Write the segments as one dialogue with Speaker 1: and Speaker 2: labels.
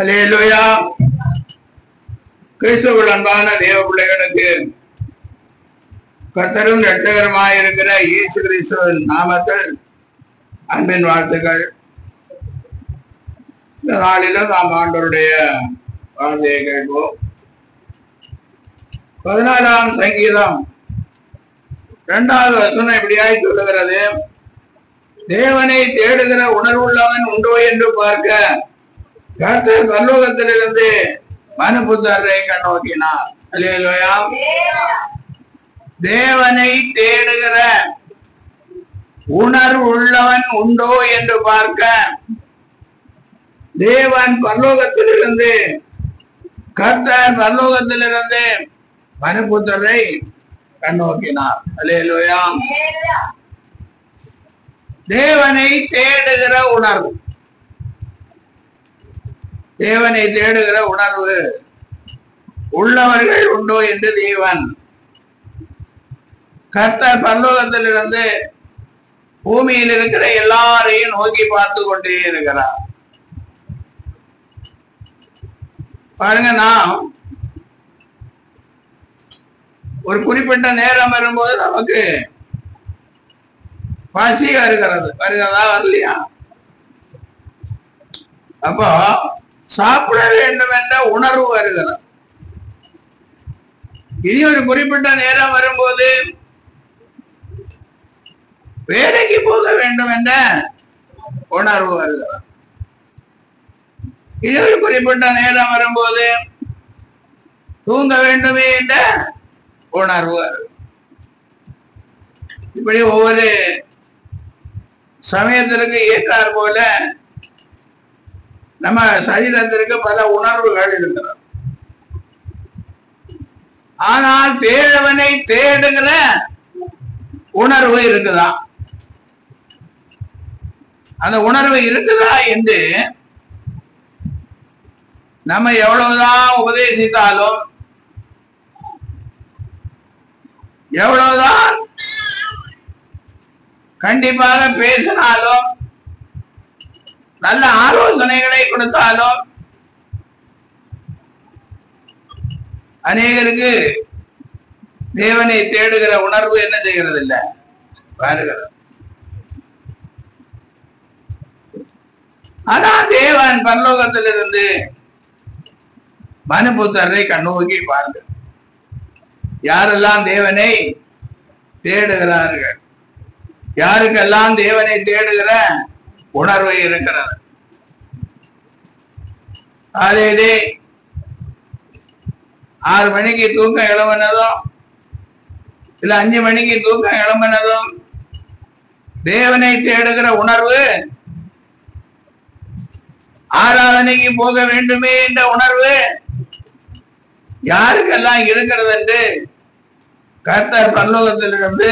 Speaker 1: அல்லேலூயா. கிறிஸ்துவுக்குள் அன்பான தேவ பிள்ளைகளுக்கு கர்த்தரும் இரட்சகருமாய் இருக்கிற இயேசு கிறிஸ்துவின் நாமத்தில் அன்பின் வாழ்த்துக்கள். இந்த நாளிலும் நாம் ஆண்டவருடைய வார்த்தையை கேட்போம். 14ஆம் சங்கீதம் 2வது வசனம் இப்படியாய் சொல்லுகிறது: தேவனை தேடுகிற உணர்வுள்ளவன் உண்டோ என்று பார்க்க கர்த்தர் பரலோகத்திலிருந்து மனுபுத்திரரை கண்ணோக்கினார். அல்லேலூயா. தேவனை தேடுகிற உணர்வு உள்ளவன் உண்டோ என்று பார்க்க தேவன் பரலோகத்திலிருந்து, கர்த்தர் பரலோகத்திலிருந்து மனுபுத்திரரை கண்ணோக்கினார். அல்லேலூயா. தேவனை தேடுகிற உணர்வு, தேவனை தேடுகிற உணர்வு உள்ளவர்கள் உண்டோ என்று தேவன் கர்த்தர் பரலோகத்திலிருந்து பூமியில் இருக்கிற எல்லாரையும் நோக்கி பார்த்து கொண்டே இருக்கிறார். பாருங்க, நாம் ஒரு குறிப்பிட்ட நேரம் வரும்போது நமக்கு பசி வருகிறதா வரலையா? அப்போ சாப்பிட வேண்டும் என்ற உணர்வு வருகிறது. இனி ஒரு குறிப்பிட்ட நேரம் வரும்போது வேலைக்கு போக வேண்டும் என்ற உணர்வு வருகிறது. இனி ஒரு குறிப்பிட்ட நேரம் வரும்போது தூங்க வேண்டுமே என்ற உணர்வு வருகிறது. இப்படி ஒவ்வொரு சமயத்திற்கு ஏற்றார் போல நம்ம சரீரத்திற்கு பல உணர்வுகள் இருக்கிறது. ஆனால் தேவனை தேடுகிற உணர்வு இருக்குதா? அந்த உணர்வு இருக்குதா என்று நம்ம எவ்வளவுதான் உபதேசித்தாலும், எவ்வளவுதான் கண்டிப்பாக பேசினாலும், நல்ல ஆலோசனைகளை கொடுத்தாலும் அநேகருக்கு தேவனை தேடுகிற உணர்வு என்ன செய்கிறது? இல்லை, வருகிறது. ஆனா தேவன் பரலோகத்திலிருந்து மனுபுத்திரரை கண்ணோக்கி பாருங்க, யாரெல்லாம் தேவனை தேடுகிறார்கள், யாருக்கெல்லாம் தேவனை தேடுகிற உணர்வு இருக்கிறது. காலையிலே 6 மணிக்கு தூக்கம் எழும்பினதும் இல்ல 5 மணிக்கு தூக்கம் எழும்பினதும் தேவனை தேடுகிற உணர்வு, ஆராதனைக்கு போக வேண்டுமே என்ற உணர்வு யாருக்கெல்லாம் இருக்கிறது என்று கர்த்தர் பரலோகத்திலிருந்து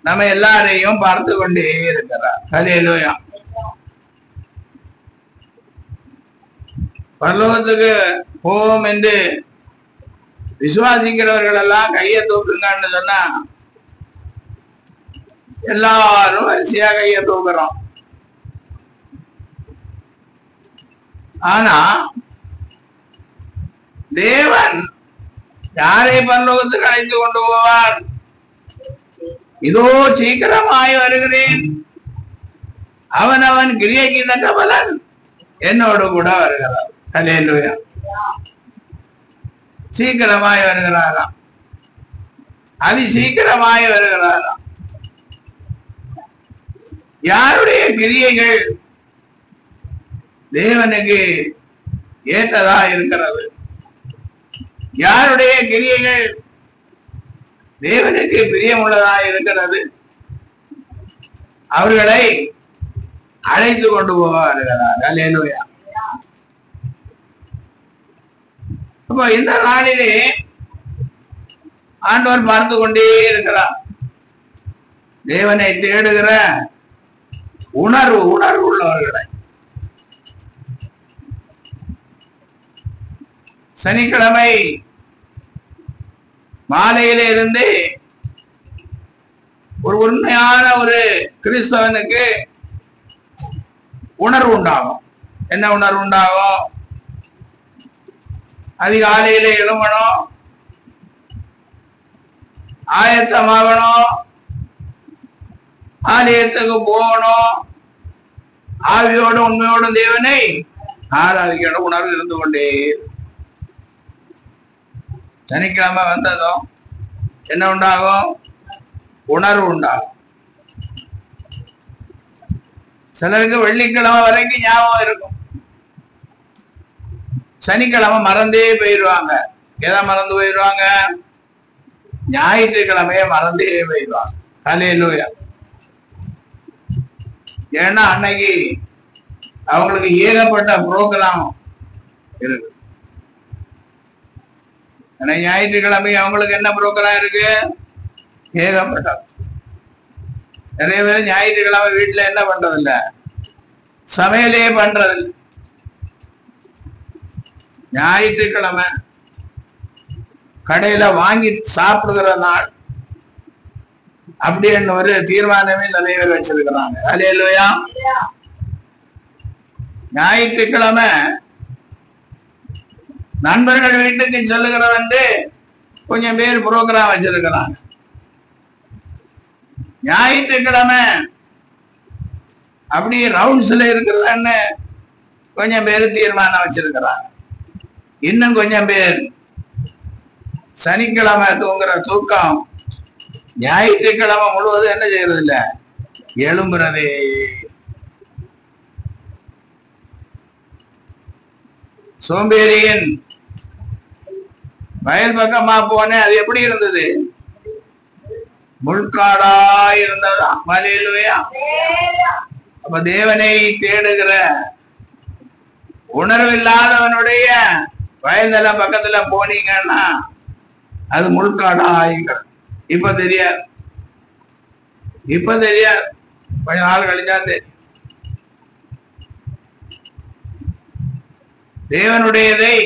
Speaker 1: நம்ம எல்லாரையும் பார்த்து கொண்டே இருக்கிறார். அல்லேலூயா. பரலோகத்துக்கு போவோம் என்று விசுவாசிக்கிறவர்கள் எல்லாம் கையை தூக்குங்கன்னு சொன்னா எல்லாரும் வரிசையா கையை தூக்குறோம். ஆனா தேவன் யாரை பரலோகத்துக்கு அழைத்து கொண்டு போவார்? இதோ சீக்கிரமாய் வருகிறேன், அவன் கிரியைக்கு தக்க பலன் என்னோடு கூட வருகிறார். அல்லேலூயா. சீக்கிரமாய் வருகிறாராம், அதி சீக்கிரமாய் வருகிறாராம். யாருடைய கிரியைகள் தேவனுக்கு ஏற்றதா இருக்கிறது, யாருடைய கிரியைகள் தேவனுக்கு பிரியமுள்ளதா இருக்கிறது, அவர்களை அழைத்து கொண்டு போவார்கள். அல்லேலூயா. அப்போ இந்த நாளிலே ஆண்டவர் பார்த்து கொண்டே இருக்கிறார். தேவனை தேடுகிற உணர்வு உள்ளவர்களை. சனிக்கிழமை மாலையில இருந்து ஒரு உண்மையான ஒரு கிறிஸ்தவனுக்கு உணர்வு உண்டாகும். என்ன உணர்வு உண்டாகும்? அதிகாலையில எழும்பணும், ஆயத்தமாகணும், ஆலயத்துக்கு போகணும், ஆவியோடு உண்மையோடு தேவனை ஆராதிக்கணும். உணர்வு இருந்து கொண்டே. சனிக்கிழமை வந்ததும் என்ன உண்டாகும்? உணர்வு உண்டாகும். சிலருக்கு வெள்ளிக்கிழமை வரைக்கும் ஞாபகம் இருக்கும், சனிக்கிழமை மறந்தே போயிடுவாங்க. எதை மறந்து போயிடுவாங்க? ஞாயிற்றுக்கிழமைய மறந்தே போயிடுவாங்க. ஹல்லேலூயா. ஏன்னா அன்னைக்கு அவங்களுக்கு ஏகப்பட்ட புரோகிராம் இருக்கு. ஞாயிற்றுக்கிழமை அவங்களுக்கு என்ன புரோகிராம் இருக்கு? ஏகப்பட்ட. நிறைய பேர் ஞாயிற்றுக்கிழமை வீட்டுல என்ன பண்றது இல்ல, சமையலே பண்றது இல்லை. ஞாயிற்றுக்கிழமை கடையில வாங்கி சாப்பிடுகிற நாள் அப்படின்னு ஒரு தீர்மானமே நிறைய பேர் வச்சிருக்கிறாங்க. ஹல்லேலூயா. ஞாயிற்றுக்கிழமை நண்பர்கள் வீட்டுக்கு சொல்லுகிறதென்று கொஞ்சம் பேர் புரோகிராம் வச்சிருக்கிறாங்க. ஞாயிற்றுக்கிழமை அப்படி ரவுண்ட்ஸ்ல இருக்கிறதுன்னு கொஞ்சம் பேர் தீர்மானம் வச்சிருக்கிறாங்க. இன்னும் கொஞ்சம் பேர் சனிக்கிழமை தூங்குற தூக்கம் ஞாயிற்றுக்கிழமை முழுவதும் என்ன செய்யறது இல்ல, எழும்புறதே. சோம்பேறியின் வயல் பக்கமா போனேன், அது எப்படி இருந்தது? முள்காடா இருந்ததா. ஹல்லேலூயா. அப்ப தேவனை தேடுகிற உணர்வில்லாதவனுடைய வயல் நிலம் பக்கத்துல போனீங்கன்னா அது முள்காடா ஆகிடும். இப்ப தெரியாது, இப்ப தெரியாது, கொஞ்ச நாள் கழிஞ்சா தெரியும். தேவனுடையதை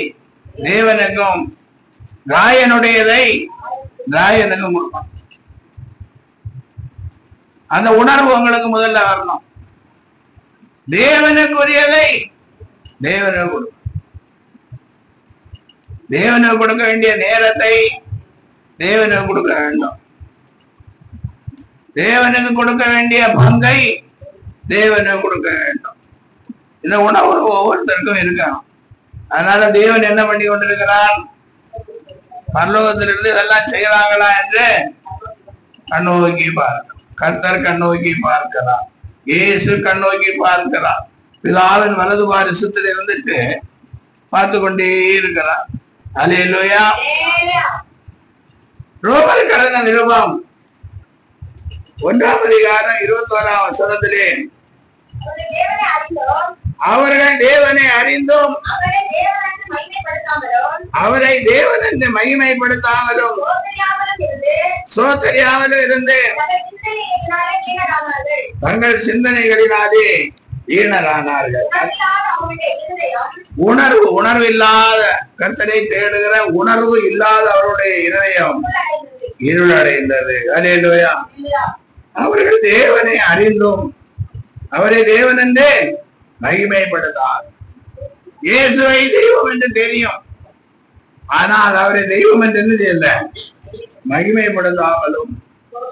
Speaker 1: தேவனுக்கும், ராயனுடையதை ராயனுக்கும் கொடுப்பான். அந்த உணர்வு உங்களுக்கு முதல்ல வரணும். தேவனுக்குரியதை தேவனுக்கு கொடுக்கும். தேவனுக்கு கொடுக்க வேண்டிய நேரத்தை தேவனுக்கு கொடுக்க வேண்டும். தேவனுக்கு கொடுக்க வேண்டிய பங்கை தேவனுக்கு கொடுக்க வேண்டும். இந்த உணவு ஒவ்வொருத்தருக்கும் இருக்கணும். அதனால தேவன் என்ன பண்ணி கொண்டிருக்கிறான்? பரலோகத்திலிருந்து இதெல்லாம் செய்யறாங்களா என்று கண்ணோக்கி பார்க்க. கர்த்தர் கண்ணோக்கி பார்க்கிறார், இயேசு கண்ணோக்கி பார்க்கிறார். பிதாவின் வலது பாரிசத்தில் இருந்துட்டு பார்த்து கொண்டே இருக்கிறார். ஹல்லேலூயா. ரோமர் கடந்த நிருபம் 1ஆம் அதிகாரம் 21ஆம் வசனத்திலே அவர்கள் தேவனை அறிந்தும் அவரை தேவன் என்று மகிமைப்படுத்தாமலும் சோத்தரியாமலும் இருந்து தங்கள் சிந்தனைகளினாலே ஈனரானார்கள். உணர்வு இல்லாத, கர்த்தரை தேடுகிற உணர்வு இல்லாத அவருடைய இருதயம் இருளடைந்தது. ஹல்லேலூயா. அவர்கள் தேவனை அறிந்தும் அவரை தேவன் என்று மகிமைப்படுத்தார். இயேசுவை தெய்வம் என்று தெரியும், ஆனால் அவரை தெய்வம் என்று என்ன செய்யல, மகிமைப்படுத்தாமலும்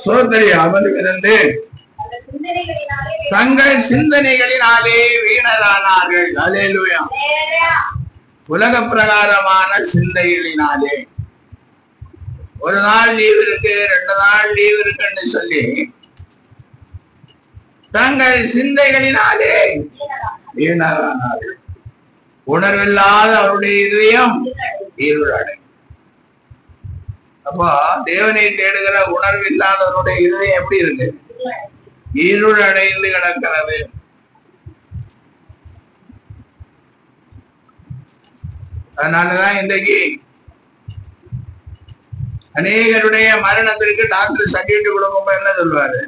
Speaker 1: சோதரியாமலும் இருந்து தங்கள் சிந்தனைகளினாலே வீணரானார்கள். ஹல்லேலூயா. உலக பிரகாரமான சிந்தைகளினாலே ஒரு நாள் லீவ் இருக்கு, 2 நாள் லீவ் இருக்குன்னு சொல்லி தங்கள் சிந்தைகளினாலே வீணரானார்கள். உணர்வில்லாத அவருடைய இதயம் இருளடை. அப்போ தேவனை தேடுகிற உணர்வு இல்லாதவருடைய இதயம் எப்படி இருக்கு? இருள் அடைந்து கிடக்கிறது. அதனாலதான் இன்றைக்கு அநேகருடைய மரணத்திற்கு டாக்டர் சர்டிபிகேட் கொடுக்கும்போது என்ன சொல்வாரு?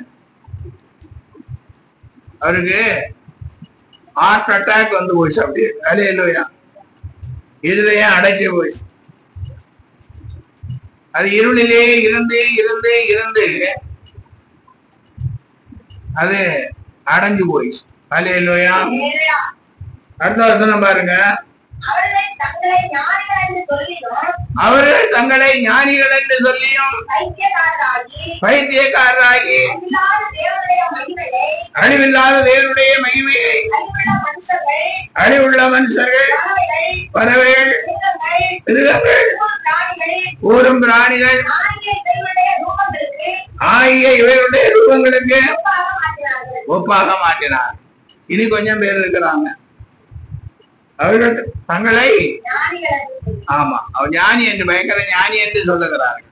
Speaker 1: அவருக்கு ஹார்ட் அட்டாக் வந்து போச்சு. அப்படியே ஹல்லேலூயா. இருதயம் அடைச்சு போச்சு. அது இருளிலே இருந்து இருந்து இருந்து அது அடைஞ்சு போயிடுச்சு. அல்லேலூயா. அடுத்த வசனம் பாருங்க. அவர்கள் தங்களை ஞானிகள் என்று சொல்லியும் பைத்தியக்காரராகி அழிவில்லாத தேவனுடைய மகிமையை அழிவுள்ள மனுஷர்கள், பறவைகள், மிருகங்கள், ஊரும் பிராணிகள் ஆகிய இவர்களுடைய ரூபங்களுக்கு ஒப்பாக மாற்றினார். இனி கொஞ்சம் பேர் இருக்கிறாங்க. அவர்கள் தங்களை ஆமா அவர் ஞானி என்று பயங்கர ஞானி என்று சொல்லுகிறார்கள்.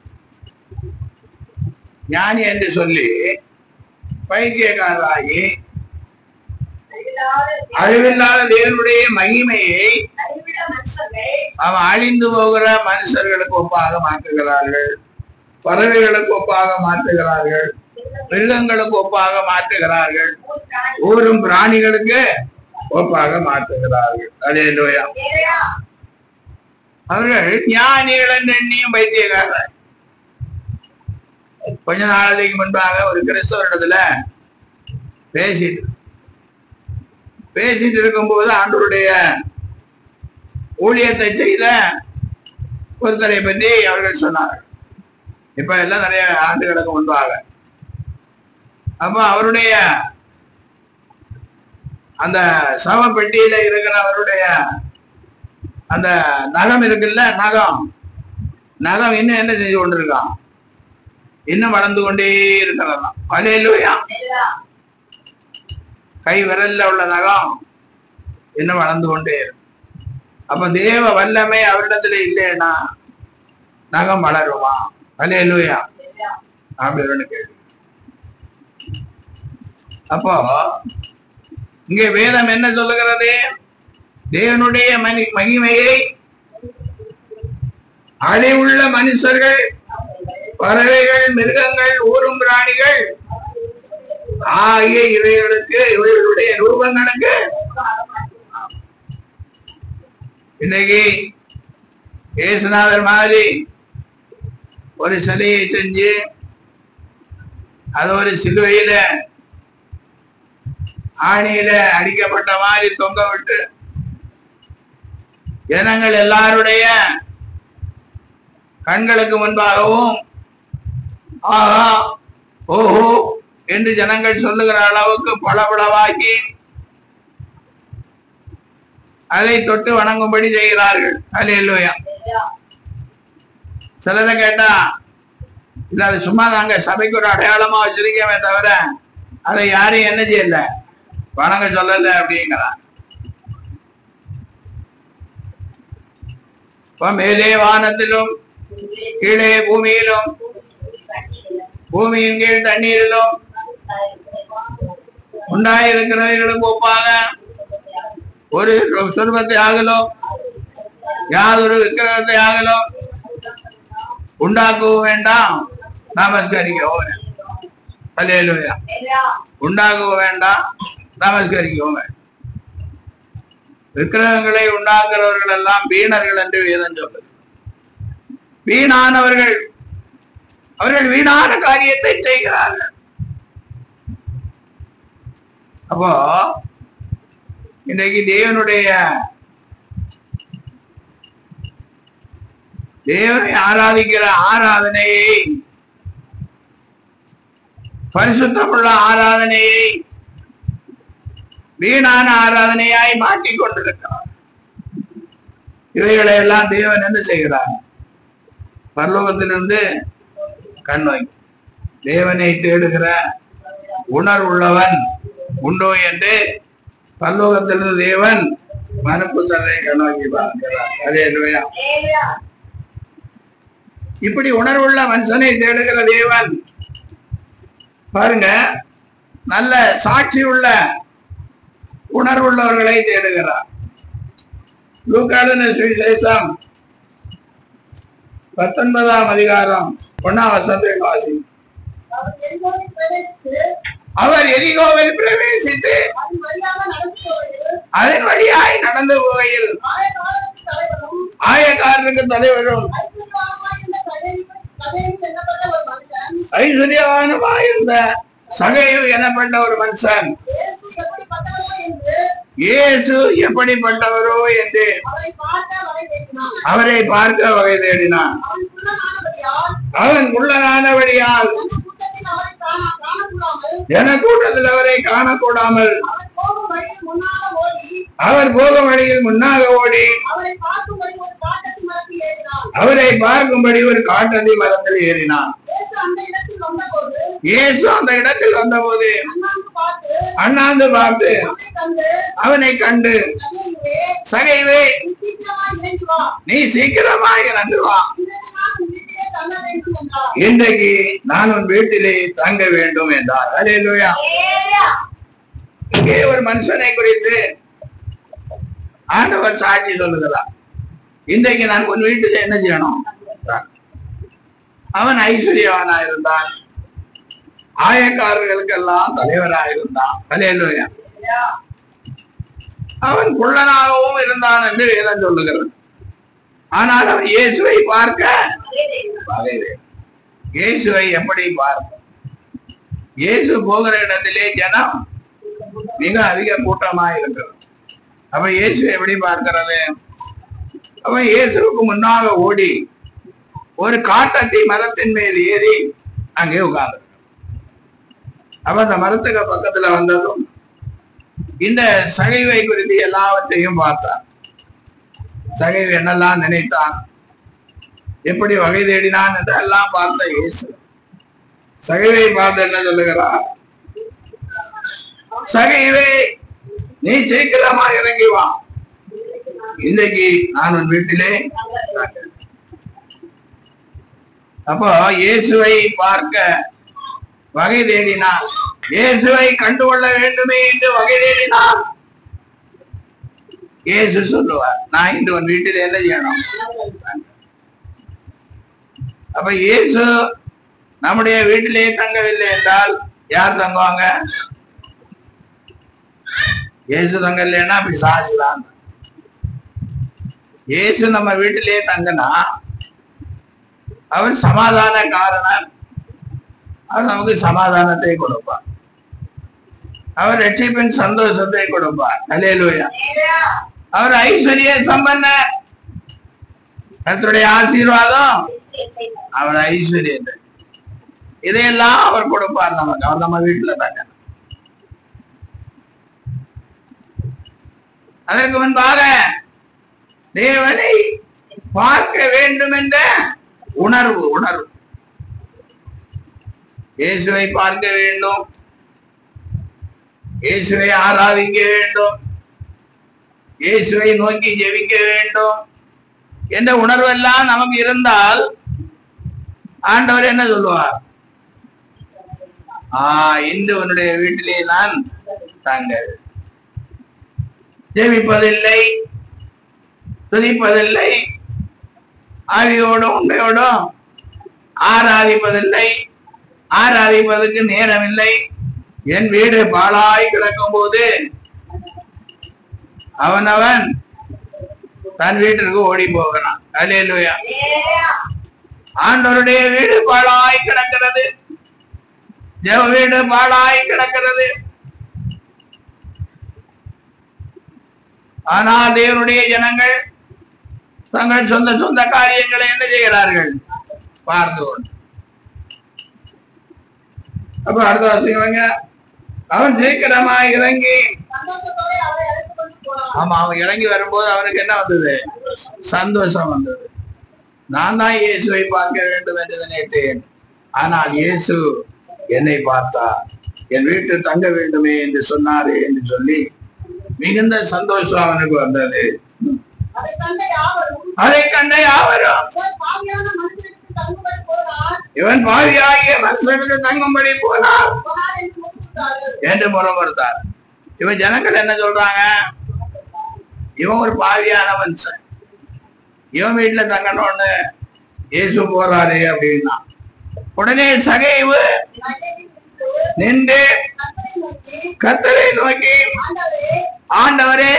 Speaker 1: ஞானி என்று சொல்லி பைத்தியக்காரராகி அழிவில்லாத தேவனுடைய மகிமையை அவன் அழிந்து போகிற மனுஷர்களுக்கு ஒப்பாக மாற்றுகிறார்கள், பறவைகளுக்கு ஒப்பாக மாற்றுகிறார்கள், மிருகங்களுக்கு ஒப்பாக மாற்றுகிறார்கள், ஊரும் பிராணிகளுக்கு ஒப்பாக மாற்றுகிறார்கள். அல்லேலூயா. அவர்கள் ஞானிகள் என்று எண்ணியும் பைத்தியக்காரர்கள். கொஞ்ச நாளைக்கு முன்பாக ஒரு கிறிஸ்தவரிடத்துல பேசிட்டு இருக்கும்போது ஆண்டவருடைய ஊழியத்தை செய்த ஒருத்தரை பற்றி அவர்கள் சொன்னார்கள். இப்ப எல்லாம் நிறைய ஆண்டுகளுக்கு முன்பாக. அப்ப அவருடைய அந்த சவ பெட்டியில இருக்கிற அவருடைய அந்த நகம் இருக்குல்ல, நகம் இன்னும் என்ன செஞ்சு கொண்டிருக்கான், இன்னும் வளர்ந்து கொண்டே இருக்கிறதாம். அல்லேலூயா. கை விரல்ல உள்ள நகம் இன்னும் வளர்ந்து கொண்டே இருக்கு. அப்ப தேவ வல்லமை அவரிடத்துல இல்லைன்னா நகம் வளருமா? அல்லேலூயா. அப்படின்னு கேள்வி. அப்போ இங்கே வேதம் என்ன சொல்லுகிறது? தேவனுடைய மகிமையை அழிவுள்ள மனுஷர்கள், பறவைகள், மிருகங்கள், ஊரும் பிராணிகள் ஆகிய இவைகளுடைய ரூபங்களுக்கு இன்னைக்கு இயேசுநாதர் மாதிரி ஒரு சிலையை செஞ்சு அது ஒரு சிலுவையில ஆணியில அடிக்கப்பட்ட மாதிரி தொங்க விட்டு ஜனங்கள் எல்லாருடைய கண்களுக்கு முன்பாகவும் ஆஹா ஓஹோ என்று ஜனங்கள் சொல்லுகிற அளவுக்கு பளபளவாக்கி அதை தொட்டு வணங்கும்படி செய்கிறார்கள். அல்லேலூயா. சிலதை கேட்டா இல்ல அது சும்மா நாங்க சபைக்கு ஒரு அடையாளமா வச்சிருக்கவே தவிர அதை யாரையும் என்ன செய்யல, வணங்க சொல்லல அப்படிங்கிறான். மேலே வானத்திலும் கீழே பூமியிலும் பூமியின் கீழ் தண்ணீரிலும் உண்டாயிருக்கிறவர்களுக்கு ஒப்பாக ஒரு சொர்பத்தை ஆகலும் யாதொரு விக்கிரகத்தை ஆகலும் உண்டாக்கவும் வேண்டாம், நமஸ்கரிக்கவும் வேண்டாம். அல்லேலூயா. உண்டாக்கவும் வேண்டாம், நமஸ்கரிக்கவும் வேண்டாம். விக்கிரகங்களை உண்டாக்குறவர்கள் எல்லாம் வீணர்கள் என்று வேதம் சொல்லுது. வீணானவர்கள், அவர்கள் வீணான காரியத்தை செய்கிறார்கள். அப்போ இன்றைக்கு தேவனை ஆராதிக்கிற ஆராதனையை, பரிசுத்தமுள்ள ஆராதனையை வீணான ஆராதனையாய் மாற்றிக் கொண்டிருக்கிறார். இவைகளை எல்லாம் தேவன் என்ன செய்கிறார்? பரலோகத்திலிருந்து கண்ணோய் தேவனை தேடுகிற உணர்வுள்ளவன் உண்டோ என்று பரலோகத்திலிருந்து தேவன் மனுப்புத்தரை கண்ணோக்கி பார்க்கிறார். அல்லேலூயா. இப்படி உணர்வுள்ள மனுஷனை தேடுகிற தேவன் பாருங்க, நல்ல சாட்சி உள்ள உணர்வுள்ளவர்களை தேடுகிறார். லூக்கான சுவிசேஷம் 19ஆம் அதிகாரம் 1ஆம் வசனத்தை வாசி. அவர் எரிகோவில் பிரவேசித்து அதன் வழியாய் நடந்து போகையில் ஆயக்காரனுக்கு தலைவரும் ஐஸ்வர்யவானுமாயிருந்த சகைவு எனப்பட்ட ஒரு மனுஷன் இயேசு எப்படிப்பட்டவரோ என்று அவரை பார்க்க வகை தேடினான். அவன் குள்ளனானபடியால் ஜனக்கூட்டத்தில் அவரை காணக்கூடாமல் அவர் போகும் வழியில் முன்னாக ஓடி அவரை பார்க்கும்படி ஒரு காட்டத்தி மரத்தில் ஏறினான். இயேசு அந்த இடத்தில் வந்தபோது அண்ணாந்து பார்த்து அவனை கண்டு, சகைவே, நீ சீக்கிரமாக இறங்கு வா, இன்றைக்கு நான் உன் வீட்டிலே தங்க வேண்டும் என்றார். அல்லேலூயா. இங்கே ஒரு மனுஷனை குறித்து ஆண்டவர் சாட்சி சொல்லுகிறார். இன்றைக்கு நான் உன் வீட்டில் என்ன செய்யணும்? அவன் ஐஸ்வர்யவானாயிருந்தான், ஆயக்காரர்களுக்கெல்லாம் தலைவராயிருந்தான். அல்லேலூயா. அவன் குள்ளனாகவும் இருந்தான் என்று வேதம் சொல்லுகிறது. ஆனால் அவன் இயேசுவை பார்க்க இயேசுவை எப்படி பார்க்க? இயேசு போகிற இடத்திலே ஜனம் மிக அதிக கூட்டமாக இருக்கிறது. அப்ப இயேசு எப்படி பார்க்கிறது? அவன் இயேசுவுக்கு முன்னாக ஓடி ஒரு காட்டத்தி மரத்தின் மேல் ஏறி அங்கே உட்கார்ந்து. அப்ப அந்த மரத்துக்கு பக்கத்துல வந்ததும் இந்த சகைவை குறித்து எல்லாவற்றையும் பார்த்தான். சகைவு என்னெல்லாம் நினைத்தான், எப்படி வகை தேடினான் என்று எல்லாம் பார்த்த இயேசு சகைவை பார்த்து என்ன சொல்லுகிறார்? சகைவே, நீ சீக்கிரமா இறங்கி வா, இன்றைக்கு நான் உன் வீட்டிலே. அப்போ இயேசுவை பார்க்க வகை தேடினான், இயேசுவை கண்டுகொள்ள வேண்டுமே என்று வகை தேடினான். இயேசு சொல்லுவார், நான் இன்று உன் வீட்டில் என்ன செய்யணும்? அப்ப இயேசு நம்முடைய வீட்டிலே தங்கவில்லை என்றால் யார் தங்குவாங்க? இயேசு தங்கலைன்னா பிசாசு தான். இயேசு நம்ம வீட்டிலே தங்கினா அவர் சமாதான காரணம். அவர் நமக்கு சமாதானத்தை கொடுப்பார், அவர் ரட்சிப்பின் சந்தோஷத்தை கொடுப்பார். அல்லேலூயா. அவர் ஐஸ்வர்ய சம்பன்னர், கர்த்தருடைய ஆசீர்வாதம் அவர் ஐஸ்வர்யம், இதையெல்லாம் அவர் கொடுப்பார் நமக்கு. அவர் நம்ம வீட்டுல தாங்க. அதற்கு முன்பாக தேவனை பார்க்க வேண்டும் என்ற உணர்வு இயேசுவை பார்க்க வேண்டும், இயேசுவை ஆராதிக்க வேண்டும், இயேசுவை நோக்கி ஜெபிக்க வேண்டும் என்ற உணர்வெல்லாம் நமக்கு இருந்தால் ஆண்டவர் என்ன சொல்லுவார்? இன்று உன்னுடைய வீட்டிலே நான் தங்க. ஜெபிப்பதில்லை, துதிப்பதில்லை, ஆவியோடும் உண்மையோடும் ஆராதிப்பதில்லை, ஆராதிப்பதற்கு நேரமில்லை. என் வீடு பாழாய் கிடக்கும் போது அவனவன் தன் வீட்டிற்கு ஓடி போகிறான். அல்லேலூயா. ஆண்டவருடைய வீடு பாழாய் கிடக்கிறது, ஜெப வீடு பாழாய் கிடக்கிறது. ஆனால் தேவனுடைய ஜனங்கள் தங்கள் சொந்த காரியங்களை என்ன செய்கிறார்கள்? பார்த்து கொண்டு. அப்ப அடுத்த வாசிங்க. அவன் சீக்கிரமா இறங்கி, ஆமா, அவன் இறங்கி வரும்போது அவனுக்கு என்ன வந்தது? சந்தோஷம் வந்தது. நான் தான் இயேசுவை பார்க்க வேண்டும் என்று நினைத்தேன், ஆனால் இயேசு என்னை பார்த்தார், என் வீட்டில் தங்க வேண்டுமே என்று சொன்னாரு என்று சொல்லி மிகுந்த சந்தோஷம் அவனுக்கு வந்தது. அதை கண்ட யாவரும் இவன் பாவியாகிய மனுஷனுக்கு தங்கும்படி போனார் என்று முறமுறுத்தார். இவன் ஜனங்கள் என்ன சொல்றாங்க? இவன் ஒரு பாவியான மனுஷன், இவன் வீட்டுல தங்கணும்னு இயேசு போறாரு அப்படின்னா. உடனே சகைவு நின்று கர்த்தரை நோக்கி, ஆண்டவரே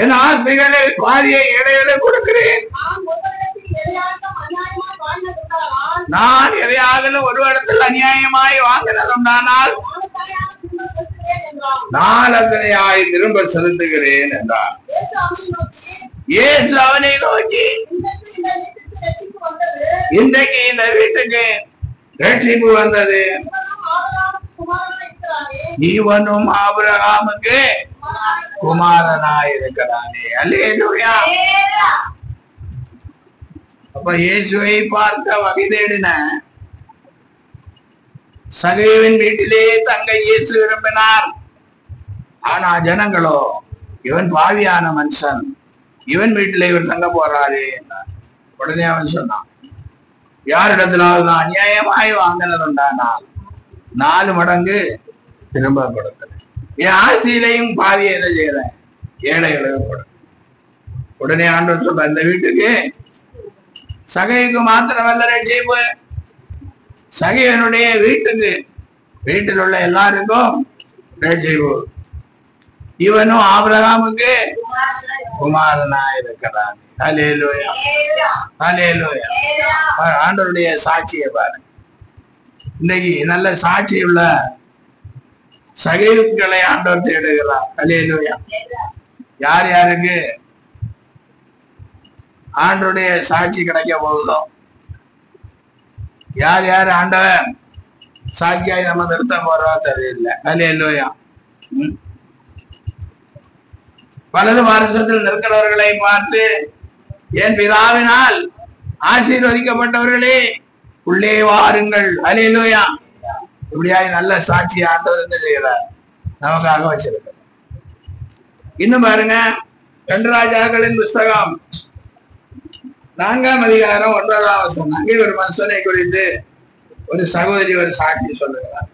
Speaker 1: என் ஆஸ்திகளில் பாதியை இடையில கொடுக்கிறேன். நான் எதையாகிலும் ஒரு இடத்தில் அநியாயமாய் வாங்கினதுண்டானால் நான் அதனையாய் திரும்ப செலுத்துகிறேன் என்றார். இயேசு அவனை நோக்கி, இன்றைக்கு இந்த வீட்டுக்கு ரட்சிப்பு வந்தது, இவனும் ஆபிரகாமுக்கு குமாரனாய் இருக்கிறானே. அல்லேலூயா. அப்ப இயேசுவை பார்க்க வகை தேடின சகைவின் வீட்டிலே தங்க இயேசு விரும்பினார். ஆனா ஜனங்களோ, இவன் பாவியான மனுஷன், இவன் வீட்டிலே இவர் தங்க போறாரு என்றார். உடனே அவன் சொன்னான், யாரிடத்திலாவது அநியாயமாய் வாங்கினதுண்டானால் 4 மடங்கு திரும்ப கொடுக்கிறேன். என் ஆசையிலையும் பாதியை என்ன செய்யறேன், ஏழைகளுக்கு கொடுக்கிறேன். உடனே ஆண்டவர் சொல்ற, இந்த வீட்டுக்கு சகைக்கு மாத்திரமல்ல ரட்சிப்பு, சகையனுடைய வீட்டுக்கு, வீட்டில் உள்ள எல்லாருக்கும் ரட்சிப்பு. இவனும் ஆபிரகாமுக்கு குமாரனா இருக்கிறான். அல்லேலூயா, அல்லேலூயா. ஆண்டவருடைய சாட்சியை பாருங்க. இன்னைக்கு நல்ல சாட்சி உள்ள சகைகளை ஆண்டவர் தேடுகிறார். அல்லேலூயா. யார் யாருக்கு ஆண்டவருடைய சாட்சி கிடைக்க போகுதோ, யார் யார் ஆண்டவர் சாட்சியாய் நம்ம நிறுத்த போறோம் தெரியல. அல்லேலூயா. வலது பாரசத்தில் நிற்கிறவர்களை பார்த்து, என் பிதாவினால் ஆசீர்வதிக்கப்பட்டவர்களே உள்ளே வாருங்கள். அல்லேலூயா. இப்படியாய் நல்ல சாட்சி ஆண்டவர் என்ன செய்கிறார், நமக்காக வச்சிருக்க. இன்னும் பாருங்க, 2 ராஜாக்களின் புஸ்தகம் 4ஆம் அதிகாரம் 9ஆம் வசனம். அங்கே ஒரு மனுஷனை குறித்து ஒரு சகோதரி ஒரு சாட்சி சொல்லுகிறார்.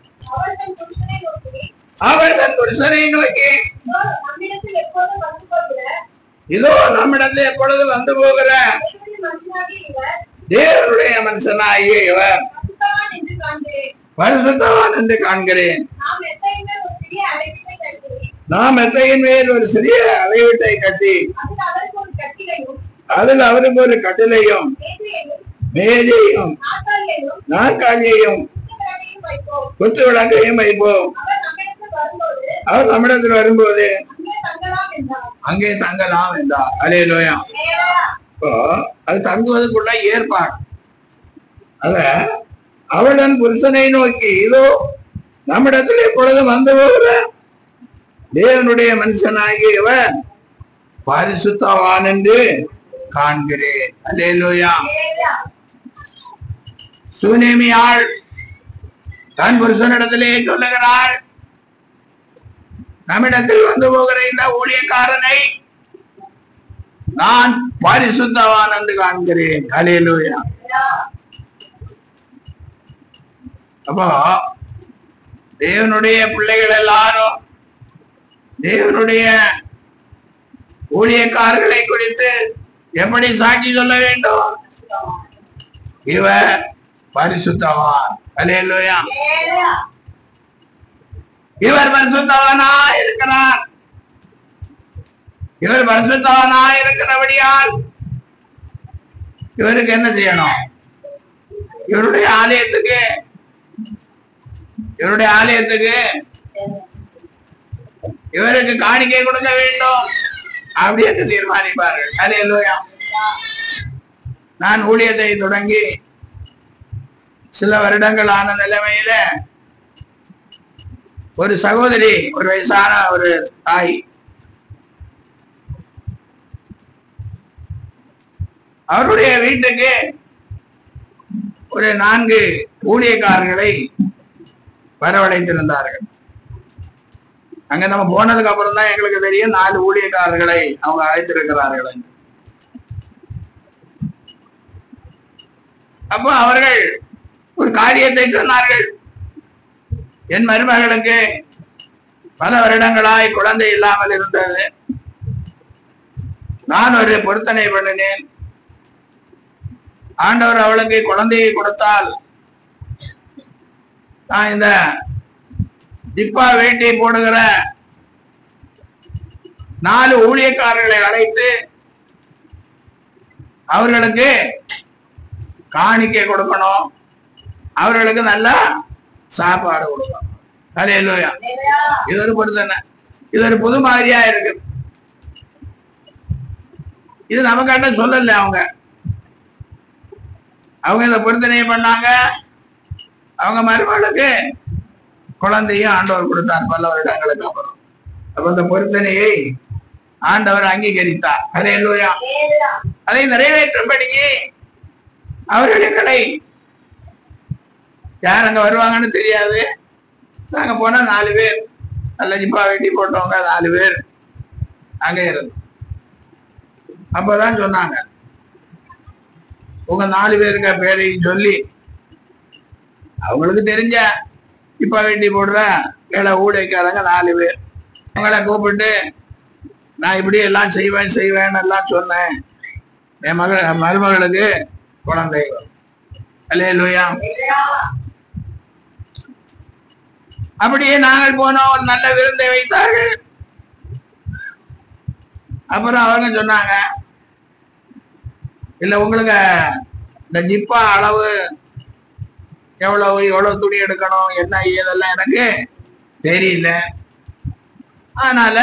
Speaker 1: அவர் தன் புருஷனை நோக்கி, இதோ நம்மிடத்தில் எப்பொழுது வந்து போகிற தேவனுடைய மனுஷனாகிய இவர் பரிசுத்தவான் என்று காண்கிறேன். நாம் மெத்தையின் மேல் ஒரு சிறிய அலைவீட்டை கட்டி அதில் அவருக்கு ஒரு கட்டிலையும் மேஜையும் நாற்காலியையும் குத்து விளக்கையும் வைப்போம். அவர் நம்மிடத்தில் வரும்போது அங்கே தங்கலாம் என்றார். அல்லேலூயா. இப்போ அது தங்குவதற்குள்ள ஏற்பாடு. அத அவளுடன் புருஷனை நோக்கி, இதோ நம்மிடத்தில் எப்பொழுது வந்து போகிற தேவனுடைய மனுஷனாகிய இவர் பரிசுத்தவான் என்று காண்கிறேன். அல்லேலூயா. சூனேமியாள் தன் புருஷனிடத்திலே சொல்லுகிறாள், நம்மிடத்தில் வந்து போகிற இந்த ஊழியக்காரனை நான் பரிசுத்தவான் என்று காண்கிறேன். அல்லேலூயா. அப்போ தேவனுடைய பிள்ளைகள் எல்லாரும் தேவனுடைய ஊழியக்காரர்களை குறித்து எப்படி சாட்சி சொல்ல வேண்டும்? இவர் பரிசுத்தவான். அல்லேலூயா. இவர் பரிசுத்தவானா இருக்கிறார். இவர் பரிசுத்தவானா இருக்கிறபடியால் இவருக்கு என்ன செய்யணும்? இவருடைய ஆலயத்துக்கு இவருக்கு காணிக்கை கொடுக்க வேண்டும் அப்படி என்று தீர்மானிப்பார்கள். அல்லேலூயா. நான் ஊழியத்தை தொடங்கி சில வருடங்கள் ஆன நிலைமையில ஒரு சகோதரி, ஒரு வயசான ஒரு தாய், அவருடைய வீட்டுக்கு ஒரு 4 ஊழியக்காரர்களை வரவழைத்திருந்தார்கள். அங்க நம்ம போனதுக்கு அப்புறம் தான் எங்களுக்கு தெரியும் 4 ஊழியக்காரர்களை அவங்க அழைத்திருக்கிறார்கள். அப்போ அவர்கள் ஒரு காரியத்தை சொன்னார்கள். என் மருமகளுக்கு பல வருடங்களாய் குழந்தை இல்லாமல் இருந்தது. நான் ஒரு பொருத்தனை பண்ணினேன். ஆண்டவர் அவளுக்கு குழந்தையை கொடுத்தால் நான் இந்த ஜிப்பா வேட்டி போடுகிற 4 ஊழியக்காரர்களை அழைத்து அவர்களுக்கு காணிக்கை கொடுக்கணும், அவர்களுக்கு நல்ல சாப்பாடு கொடுக்கணும். அல்லேலூயா. இது ஒரு பொருத்தனை, இது ஒரு புது மாதிரியா இருக்கு. இது நமக்காட்ட சொல்லல. அவங்க இந்த பொருத்தனையை பண்ணாங்க. அவங்க மருமகளுக்கு குழந்தையும் ஆண்டவர் கொடுத்தார் பல வருடங்களுக்கு அப்புறம். அப்ப அந்த பொருத்தனையை ஆண்டவர் அங்கீகரித்தார். அல்லேலூயா. அதை நிறைவேற்றும்படிக்கு அவர்களை யார் அங்க வருவாங்கன்னு தெரியாது. நாங்க போனா 4 பேர் நல்ல ஜிப்பா வெட்டி போட்டவங்க 4 பேர் அங்க இருந்தோம். அப்பதான் சொன்னாங்க, உங்க 4 பேருக்க பேரையும் சொல்லி அவங்களுக்கு தெரிஞ்ச ஜிப்பா வெட்டி போடுற ஏழை ஊழியக்காரங்க 4 பேர் அவங்கள கூப்பிட்டு, நான் இப்படி எல்லாம் செய்வேன் எல்லாம் சொன்னேன். என் மருமகளுக்கு குழந்தை. அல்லேலூயா. அப்படியே நாங்கள் போனோம். ஒரு நல்ல விருந்தை வைத்தார்கள். அப்புறம் அவங்க சொன்னாங்க, இல்ல உங்களுக்கு இந்த ஜிப்பா அளவு எவ்வளவு துணி எடுக்கணும் என்ன ஏதெல்லாம் எனக்கு தெரியல. அதனால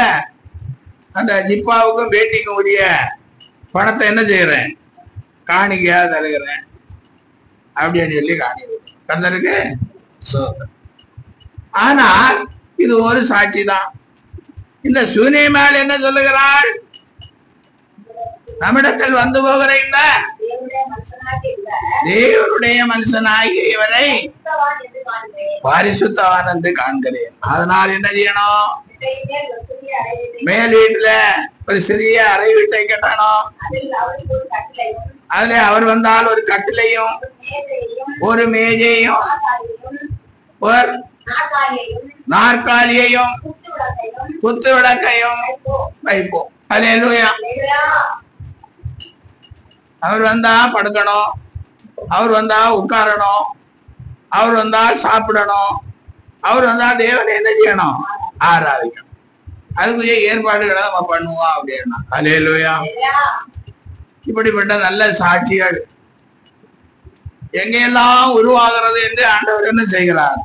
Speaker 1: அந்த ஜிப்பாவுக்கும் வேட்டிக்கும் உரிய பணத்தை என்ன செய்யறேன், காணிக்கையா தருகிறேன் அப்படின்னு சொல்லி கர்த்தருக்கு சோதனை. ஆனால் இது ஒரு சாட்சி தான். இந்த சூனேமாள் என்ன சொல்லுகிறாள், நம்மிடத்தில் வந்து போகிற இந்த தேவனுடைய மனுஷனாகிய இவரை பரிசுத்தவான் என்று காண்கிறேன். அதனால் என்ன செய்யணும், மேல் வீட்டுல ஒரு சிறிய அறை வீட்டை கட்டணும். அதுல அவர் வந்தால் ஒரு கட்டிலையும் ஒரு மேஜையும் ஒரு நாற்காலியையும் குத்து விளக்கையும் வைப்போம். அல்லேலூயா. அவர் வந்தா படுக்கணும், அவர் வந்தா உட்காரணும், அவர் வந்தா சாப்பிடணும், அவர் வந்தா தேவனை என்ன செய்யணும், ஆராதிக்கணும். அதுக்குரிய ஏற்பாடுகளை நம்ம பண்ணுவோம் அப்படின்னா. அல்லேலூயா. இப்படிப்பட்ட நல்ல சாட்சிகள் எங்கெல்லாம் உருவாகிறது என்று ஆண்டவர் என்ன செய்கிறார்,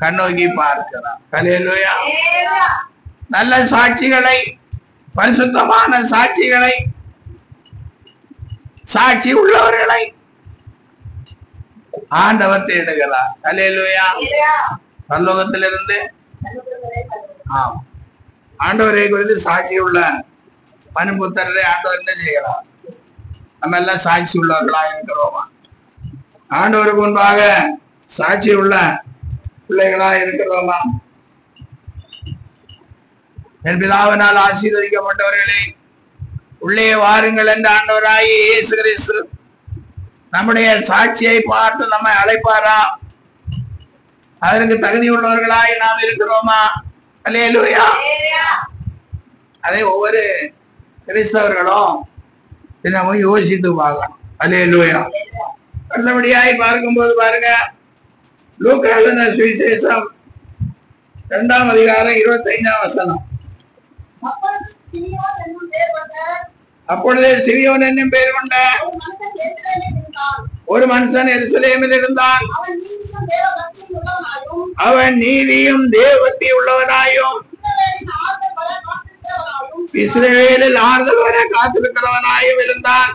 Speaker 1: கண்ணோக்கி பார்க்கிறார். அல்லேலூயா. நல்ல சாட்சிகளை, பரிசுத்தமான சாட்சிகளை, சாட்சி உள்ளவர்களை ஆண்டவர் தேடுகிறார். அல்லேலூயா. பரலோகத்திலிருந்து ஆண்டவரை குறித்து சாட்சி உள்ள மனுபுத்திரரை ஆண்டவர் என்ன செய்கிறார், நம்ம எல்லாம் சாட்சி உள்ளவர்களா இருக்கிறோமா, ஆண்டவருக்கு முன்பாக சாட்சி உள்ள பிள்ளைகளா இருக்கிறோமா? என் பிதாவினால் ஆசீர்வதிக்கப்பட்டவர்களே, உள்ளே வாருங்கள் என்ற ஆண்டவராகிய இயேசு கிறிஸ்து நம்முடைய சாட்சியை பார்த்து நம்மை அழைப்பாரா? அதற்கு தகுதி உள்ளவர்களாய் நாம் இருக்கிறோமா? அல்லேலூயா. அதை ஒவ்வொரு கிறிஸ்தவர்களும் தினமும் யோசித்து பார்க்கணும். அல்லேலூயா. அடுத்தபடியாய் பார்க்கும்போது பாருங்க, லூக்கா எழுதின சுவிசேஷம் 2ஆம் அதிகாரம் 25ஆம் வசனம். அப்பொழுது சிமியோன் என்னும் பெயர் கொண்ட ஒரு மனுஷன் எருசலேமில் இருந்தான். அவன் நீதியும் தேவபக்தி உள்ளவனாயும் இஸ்ரவேலில் ஆறுதல் வர காத்திருக்கிறவனாயும் இருந்தான்.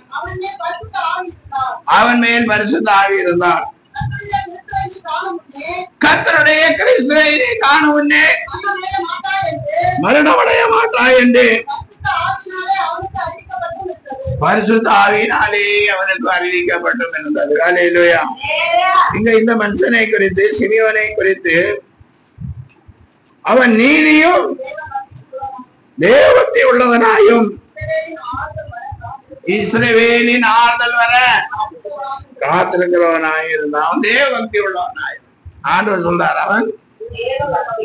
Speaker 1: அவன் மேல் பரிசுத்த ஆவி இருந்தான். கர்த்தருடைய கிறிஸ்துவை காணும் முன்னே மரணமடைய மாட்டாய் என்று பரிசுத்த ஆவியினாலே அவனுக்கு அறிவிக்கப்பட்டும் இருந்தது. அல்லேலூயா. இங்க இந்த மனுஷனை குறித்து, சிமியோனை குறித்து, அவன் நீதியும் தேவபக்தி உள்ளவனாயும் இஸ்ரவேலின் ஆறுதல் வர காத்திருக்கிறவனாய் இருந்தான். தேவபக்தி உள்ளவனாய் ஆண்டவர் சொல்றார், அவன்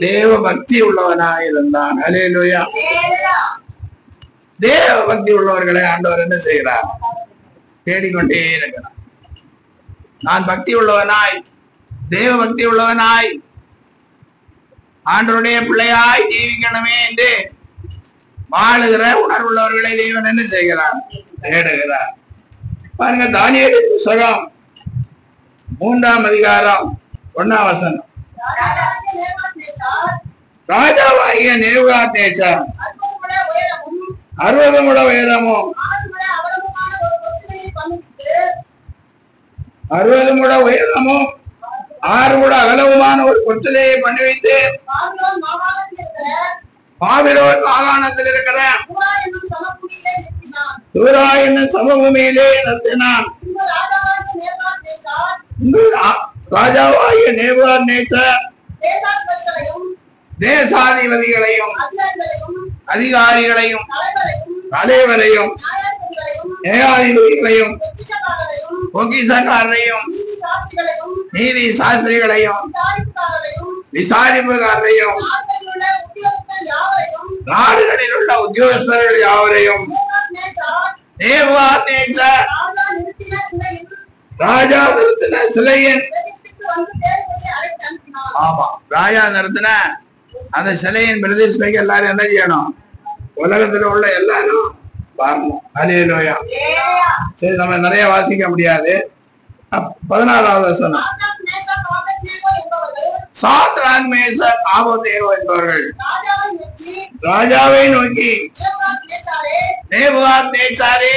Speaker 1: தேவபக்தி உள்ளவனாய் இருந்தான். அல்லேலூயா. தேவபக்தி உள்ளவர்களை ஆண்டவர் என்ன செய்கிறார், தேடிக்கொண்டே இருக்கிறார். நான் பக்தி உள்ளவனாய், தேவபக்தி உள்ளவனாய் ஆண்டவருடைய பிள்ளையாய் ஜீவிக்கணுமே என்று வாழுகிற உணர்வுள்ளவர்களை தேவன் என்ன செய்கிறார்? தேடுகிறார். பாருங்க, தானியேலின் புத்தகம் 3ஆம் அதிகாரம் 1ஆம் வசனம். ராஜாவாகிய நேபுகாத்நேச்சார் 60 முழ உயரமும் 60 முழ உயரமும் 6 முழ அகலவுமான ஒரு கொத்தலையை பண்ணி வைத்து பாபிலோன் மாகாணத்தில் இருக்கிற தூரா என்னும் சமபூமியிலே நிறுத்தினான். ராஜாவாகிய நேபுகாத்நேச்சார் தேசாதிபதிகளையும் அதிகாரிகளையும் தலைவரையும் நியாயாதிபதிகளையும் பொக்கிஷக்காரரையும் நீதி சாஸ்திரிகளையும் விசாரிப்புக்காரரையும் நாடுகளில் உள்ள உத்தியோகஸ்தர்கள் யாவரையும் நேபுகாத்நேச்சார் ராஜா நிறுத்தின சிலையின் ஆமா ராஜா நிறுத்தின அந்த சிலையின் பிரதிஷ்டைக்கு எல்லாரும் என்ன செய்யணும்? உலகத்துல உள்ள எல்லாரும் வரணும். அல்லேலூயா. சரி, நம்ம நிறைய வாசிக்க முடியாது. 16வது வசனம். சாத்ராக் மேஷாக் ஆபேத்நேகோ என்பவர்கள் ராஜாவை நோக்கி, நேபுகாத்நேச்சாரே,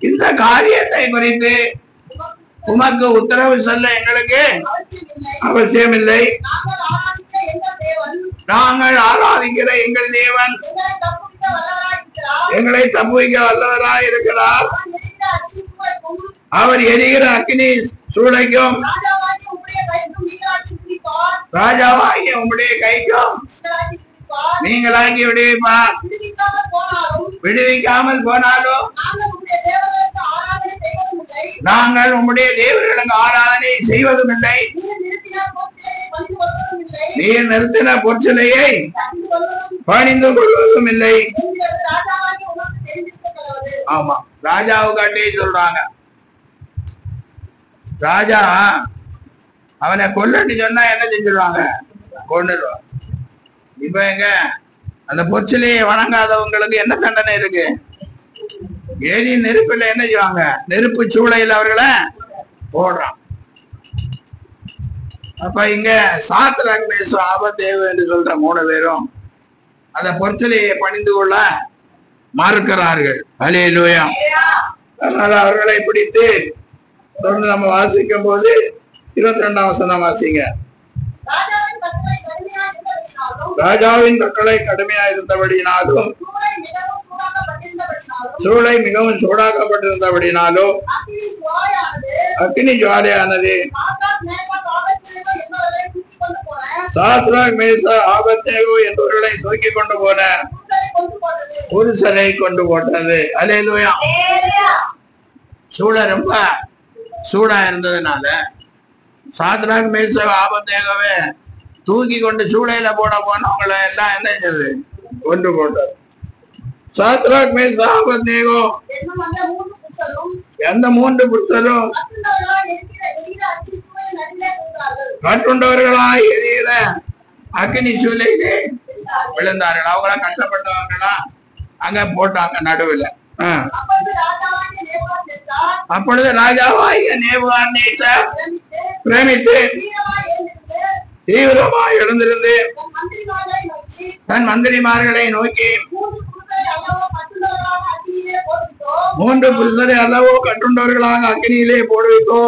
Speaker 1: இந்த காரியத்தை குறித்து உமக்கு உத்தரவு சொல்ல எங்களுக்கு அவசியம் இல்லை. நாங்கள் ஆராதிக்கிற எங்கள் தேவன் எங்களை தப்புவிக்க வல்லவராய் இருக்கிறார். அவர் எரிகிற அக்கினி சூளைக்கும் ராஜாவாகிய உம்முடைய கைக்கும் நீங்களாக்கி விடுவிப்பார். விடுவிக்காமல் போனாலும் நாங்கள் உம்முடைய தேவர்களுக்கு ஆராதனை செய்வதும் இல்லை. நீர் நிறுத்தின பொற்சிலையை பணிந்து கொள்வதும் இல்லை. ஆமா, ராஜாவுக்காட்டே சொல்றாங்க. ராஜா அவனை கொல்லன்னு சொன்னா என்ன செஞ்சிருவாங்க? கொண்டுடுவாங்க. இப்ப எங்க அந்த பொற்சிலையை வணங்காதவங்களுக்கு என்ன தண்டனை இருக்கு? ஏரி நெருப்புல என்ன செய்வாங்க? நெருப்பு சூளையில் அவர்களை போடுறான். அப்ப இங்க சாத்ராக் மேஷாக் ஆபேத்நேகோ என்று சொல்ற 3 பேரும் அந்த பொற்சிலையை பணிந்து கொள்ள மறுக்கிறார்கள். அல்லேலூயா. அதனால அவர்களை பிடித்து தொடர்ந்து நம்ம வாசிக்கும் போது 22ஆம் வசனம் வாசிங்க. ராஜாவின் கட்டளை கடுமையா இருந்தபடினாலும் சூளை மிகவும் சூடாக்கப்பட்டிருந்தபடினாலும் அக்கினி ஜுவாலையானது சாத்ராக் மேஷாக் ஆபேத்நேகோ என்பவர்களை தூக்கி கொண்டு போன புருஷரை கொண்டு போட்டது. அல்லேலூயா. சூளை ரொம்ப சூடா இருந்ததுனால சாத்ராக் மேஷாக் ஆபேத்நேகோவை தூக்கி கொண்டு சூளையில போனவங்களை எல்லாம் என்ன செய்தது? கொண்டு போட்டது. சாத்ராக் மேஷாக் ஆபேத்நேகோ எந்த 3 புருஷரும் கட்டுண்டவர்களாய் எரிகிற அக்கினி சூளையிலே விழுந்தார்கள். அவங்கள கட்டப்பட்டவங்களா அங்க போட்டாங்க நடுவுல. அப்பொழுது ராஜாவாகிய நேபுகாத்நேச்சார் பிரமித்து தீவிரமாய் எழுந்திருந்து தன் மந்திரிமார்களை நோக்கி, 3 புருஷரை அல்லவோ கட்டுண்டவர்களாக அக்கினியிலே போடுவித்தோ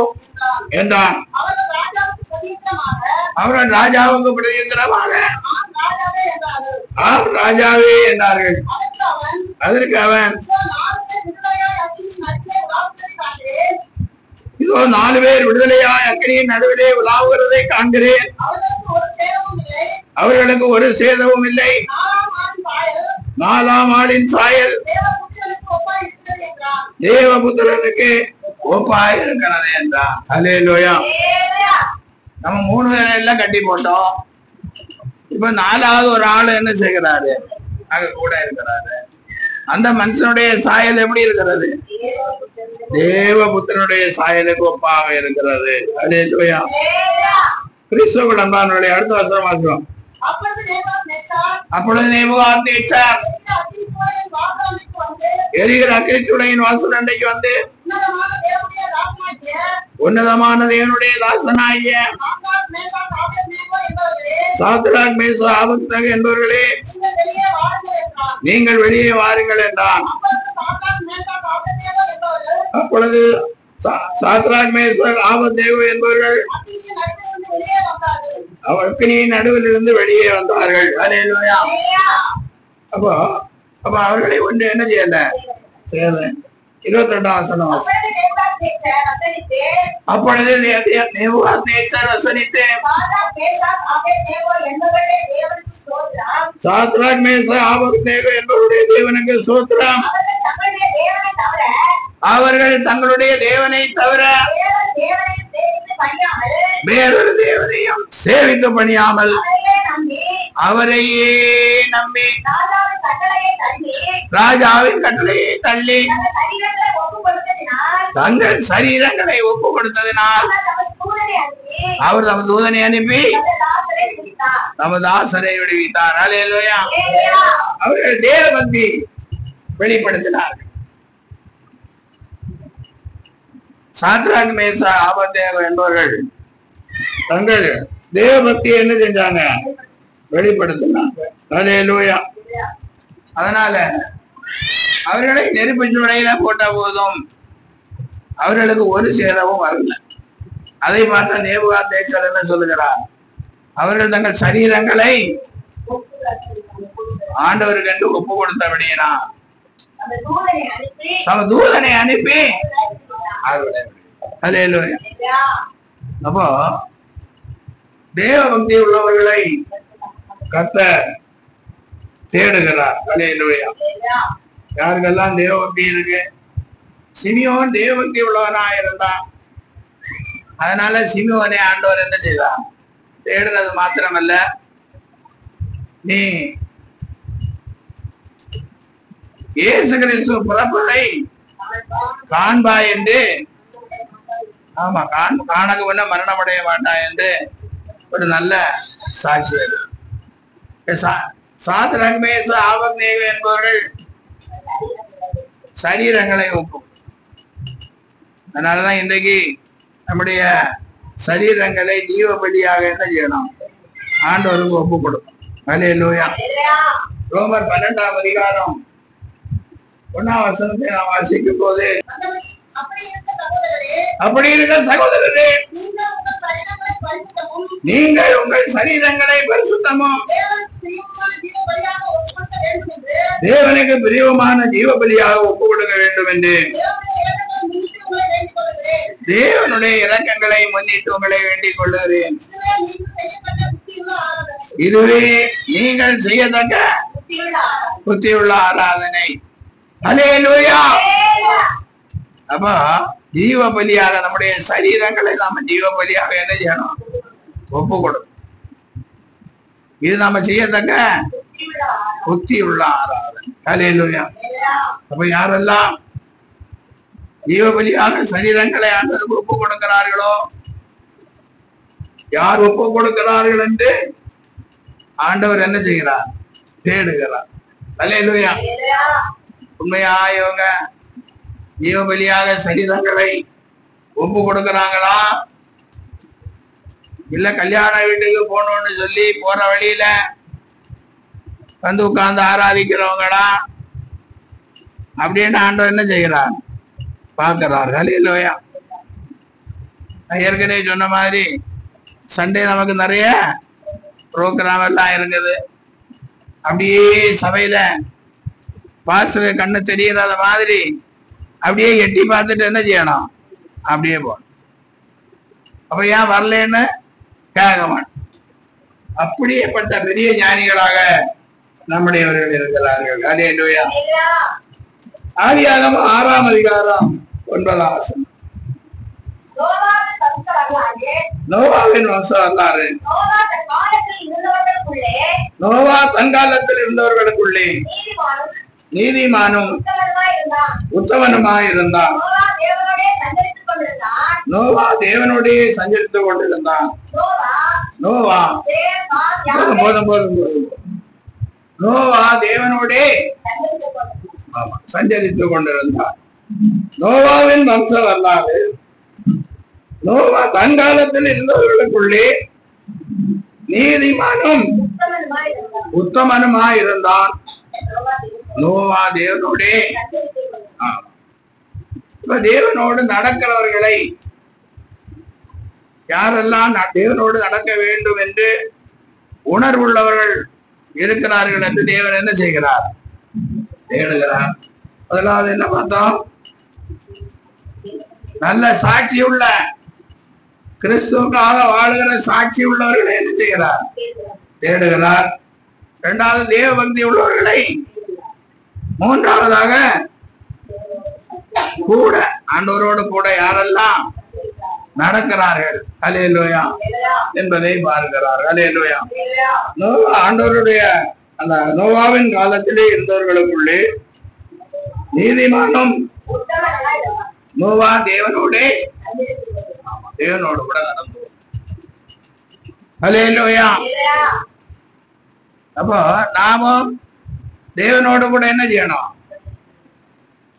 Speaker 1: என்றான். அவர்கள் ராஜாவுக்கு பிரதியுத்தரமாக ஆம் ராஜாவே என்றார்கள். அதற்கு அவன், இதோ 4 பேர் விடுதலையாய் அக்கினியின் நடுவிலே உலாவுகிறதை காண்கிறேன். அவர்களுக்கு ஒரு சேதமும் இல்லை. 4ஆம் ஆளின் சாயல் தேவபுத்திரனுக்கு ஒப்பாய் இருக்கிறது என்றார். அல்லேலூயா. நம்ம 3 பேரை எல்லாம் கட்டி போட்டோம். இப்ப 4வது ஒரு ஆள் என்ன செய்கிறாரு? அங்க கூட இருக்கிறாரு. அந்த மனுஷனுடைய சாயல் எப்படி இருக்கிறது? தேவபுத்திரனுடைய சாயலுக்கு ஒப்பாக இருக்கிறது. அல்லேலூயா. கிறிஸ்துவுக்குள் அன்பானவர்களே, அடுத்த வசனம் வாசிக்கிறோம். அப்பொழுது நேபுகாத்நேச்சார் எரிகிற அக்கினிச்சூளையின் வாசல் அண்டைக்கு வந்து உன்னதமான தேவனுடைய தாசனாகிய சாத்ராக் மேஷாக் ஆபேத்நேகோ என்பவர்களே, நீங்கள் வெளியே வாருங்கள் என்றான். அப்பொழுது சாத்ராக் மேஷாக் ஆபேத்நேகோ என்பவர்கள் அக்கினியின் நடுவில் இருந்து வெளியே வந்தார்கள். அல்லேலூயா. அப்போ அவர்களை ஒன்று என்ன செய்யல? 22ஆம் வசனம். அப்பொழுது நேபுகாத்நேச்சார் வசனித்து சாத்ராக் மேஷாக் ஆபேத்நேகோ என்பவருடைய தேவனுக்கு ஸ்தோத்திரம், அவர்கள் தங்களுடைய தேவனை தவிர வேறொரு தேவனையும் சேவிக்க பணியாமல் அவரையே நம்பி ராஜாவின் கட்டளையை தள்ளி தங்கள் சரீரங்களை ஒப்பு கொடுத்ததினால் அவர் தமது தூதனை அனுப்பி தமது தாசரை விடுவித்தார். அல்லேலூயா. அவர்கள் தேவபக்தி வெளிப்படுத்தினார்கள். சாத்ராக் மேஷாக் ஆபேத்நேகோ என்பவர்கள் தங்கள் தேவபக்தியை என்ன செஞ்சாங்க? வெளிப்படுத்தினாங்க. அல்லேலூயா. அதனால அவர்களை நெருப்பு சூளையில போட்ட போதும் அவர்களுக்கு ஒரு சேதமும் வரல. அதை பார்த்த நேபுகாத்நேச்சார் என்ன சொல்லுகிறார்? அவர்கள் தங்கள் சரீரங்களை ஆண்டவருக்கு என்று ஒப்பு கொடுத்தபடியா தமது தூதனை அனுப்பி. அல்லேலூயா. அப்போ தேவ பக்தி உள்ளவர்களை கர்த்தர் தேடுகிறார். அல்லேலூயா. யாருக்கெல்லாம் தேவ பக்தி இருக்கு? சிமியோன் தேவ பக்தி உள்ளவனா இருந்தான். அதனால சிமியோனை ஆண்டவர் என்ன செய்தார்? தேடுறது மாத்திரமல்ல, நீ இயேசு கிறிஸ்து பிறப்பதை காண்பாய் என்று, ஆமா, காணக்கு முன்ன மரணம் அடைய மாட்டாய் என்று ஒரு நல்ல சாட்சி. சாத்ராக் மேஷாக் ஆபேத்நேகோ என்பவர்கள் சரீரங்களை ஒப்பு. அதனாலதான் இன்றைக்கு நம்முடைய சரீரங்களை ஜீவ பலியாக என்ன செய்யணும்? ஆண்டவருக்கு ஒப்பு கொடுக்கும். அல்லேலூயா. ரோமர் 12ஆம் அதிகாரம் 1ஆம் வசனத்தை நாம் வாசிக்கும் போது, அப்படி இருக்க சகோதரரே, நீங்கள் உங்கள் சரீரங்களை பரிசுத்தமும் தேவனுக்கு பிரியமான ஜீவ பலியாக ஒப்பு கொடுக்க வேண்டும் என்று தேவனுடைய இரக்கங்களை முன்னிட்டு உங்களை வேண்டிக் கொள்கிறேன். இதுவே நீங்கள் செய்யத்தக்க புத்தியுள்ள ஆராதனை. அல்லேலூயா. அப்ப ஜீவ பலியாக நம்முடைய சரீரங்களை நாம ஜீவ பலியாக என்ன செய்யணும்? ஒப்பு கொடுக்கும். இது நாம செய்யத்தக்க புத்தியுள்ள ஆராதனை. அல்லேலூயா. அப்ப யாரெல்லாம் ஜீவ பலியாக சரீரங்களை ஆண்டவருக்கு ஒப்பு கொடுக்கிறார்களோ, யார் ஒப்பு கொடுக்கிறார்கள் என்று ஆண்டவர் என்ன செய்கிறார்? தேடுகிறார். அல்லேலூயா. உண்மையாயவங்க ஜீவ பலியாக சரீரங்களை ஒப்பு கொடுக்கிறாங்களா? இல்ல கல்யாண வீட்டுக்கு போகணும்னு சொல்லி போற வழியில வந்து உட்கார்ந்து ஆராதிக்கிறவங்களா அப்படின்னு ஆண்டவர் என்ன செய்கிறார்? பார்க்கிறார்கள். அல்லேலூயா. ஏற்கனவே சொன்ன மாதிரி சண்டே நமக்கு நிறைய ப்ரோக்ராம் எல்லாம் இருக்குது. அப்படியே சபையில பாஸ்டர் கண்ணு தெரியாத மாதிரி அப்படியே எட்டி பார்த்துட்டு என்ன செய்யணும்? அப்படியே போகணும். அப்ப ஏன் வரலன்னு கேட்க மாட்டோம். அப்படியேப்பட்ட பெரிய ஞானிகளாக நம்முடையவர்கள் இருக்கிறார்கள். அல்லேலூயா. ஆதியாகமம் 6ஆம் அதிகாரம் 9ஆம் வசனம். நோவாவின் வம்ச வரலாறு. நோவா தன்காலத்தில் இருந்தவர்களுக்குள்ளே நீதிமானும் உத்தமனுமாய் இருந்தான். நோவா தேவனோடே சஞ்சரித்து கொண்டிருந்தான். நோவா போதும் போதும் போதும். நோவா தேவனோடே சஞ்சரித்து கொண்டிருந்தார். நோவாவின் வம்ச வரலாறு. நோவா தன் காலத்தில் இருந்தவர்களுக்குள்ளே நீதிமானும் உத்தமனுமாயிருந்தான். நோவா தேவனோடே இப்ப தேவனோடு நடக்கிறவர்களை யாரெல்லாம் தேவனோடு நடக்க வேண்டும் என்று உணர்வுள்ளவர்கள் இருக்கிறார்கள் என்று தேவன் என்ன செய்கிறார்? தேடுகிறார். முதலாவது என்ன பார்த்தோம்? நல்ல சாட்சி உள்ள கிறிஸ்துவுக்காக வாழுகிற சாட்சி உள்ளவர்களை என்ன செய்கிறார்? தேடுகிறார். இரண்டாவது தேவ பக்தி உள்ளவர்களை. மூன்றாவதாக கூட ஆண்டவரோடு கூட யாரெல்லாம் நடக்கிறார்கள் அல்லேலூயா என்பதை பார்க்கிறார். அல்லேலூயா. நோவா ஆண்டவருடைய அந்த நோவாவின் காலத்திலே இருந்தவர்களுக்குள்ளே நீதிமானும் நோவா தேவனோடு கூட நடந்து. அல்லேலூயா. அப்போ நாமும் தேவனோடு கூட என்ன செய்யணும்?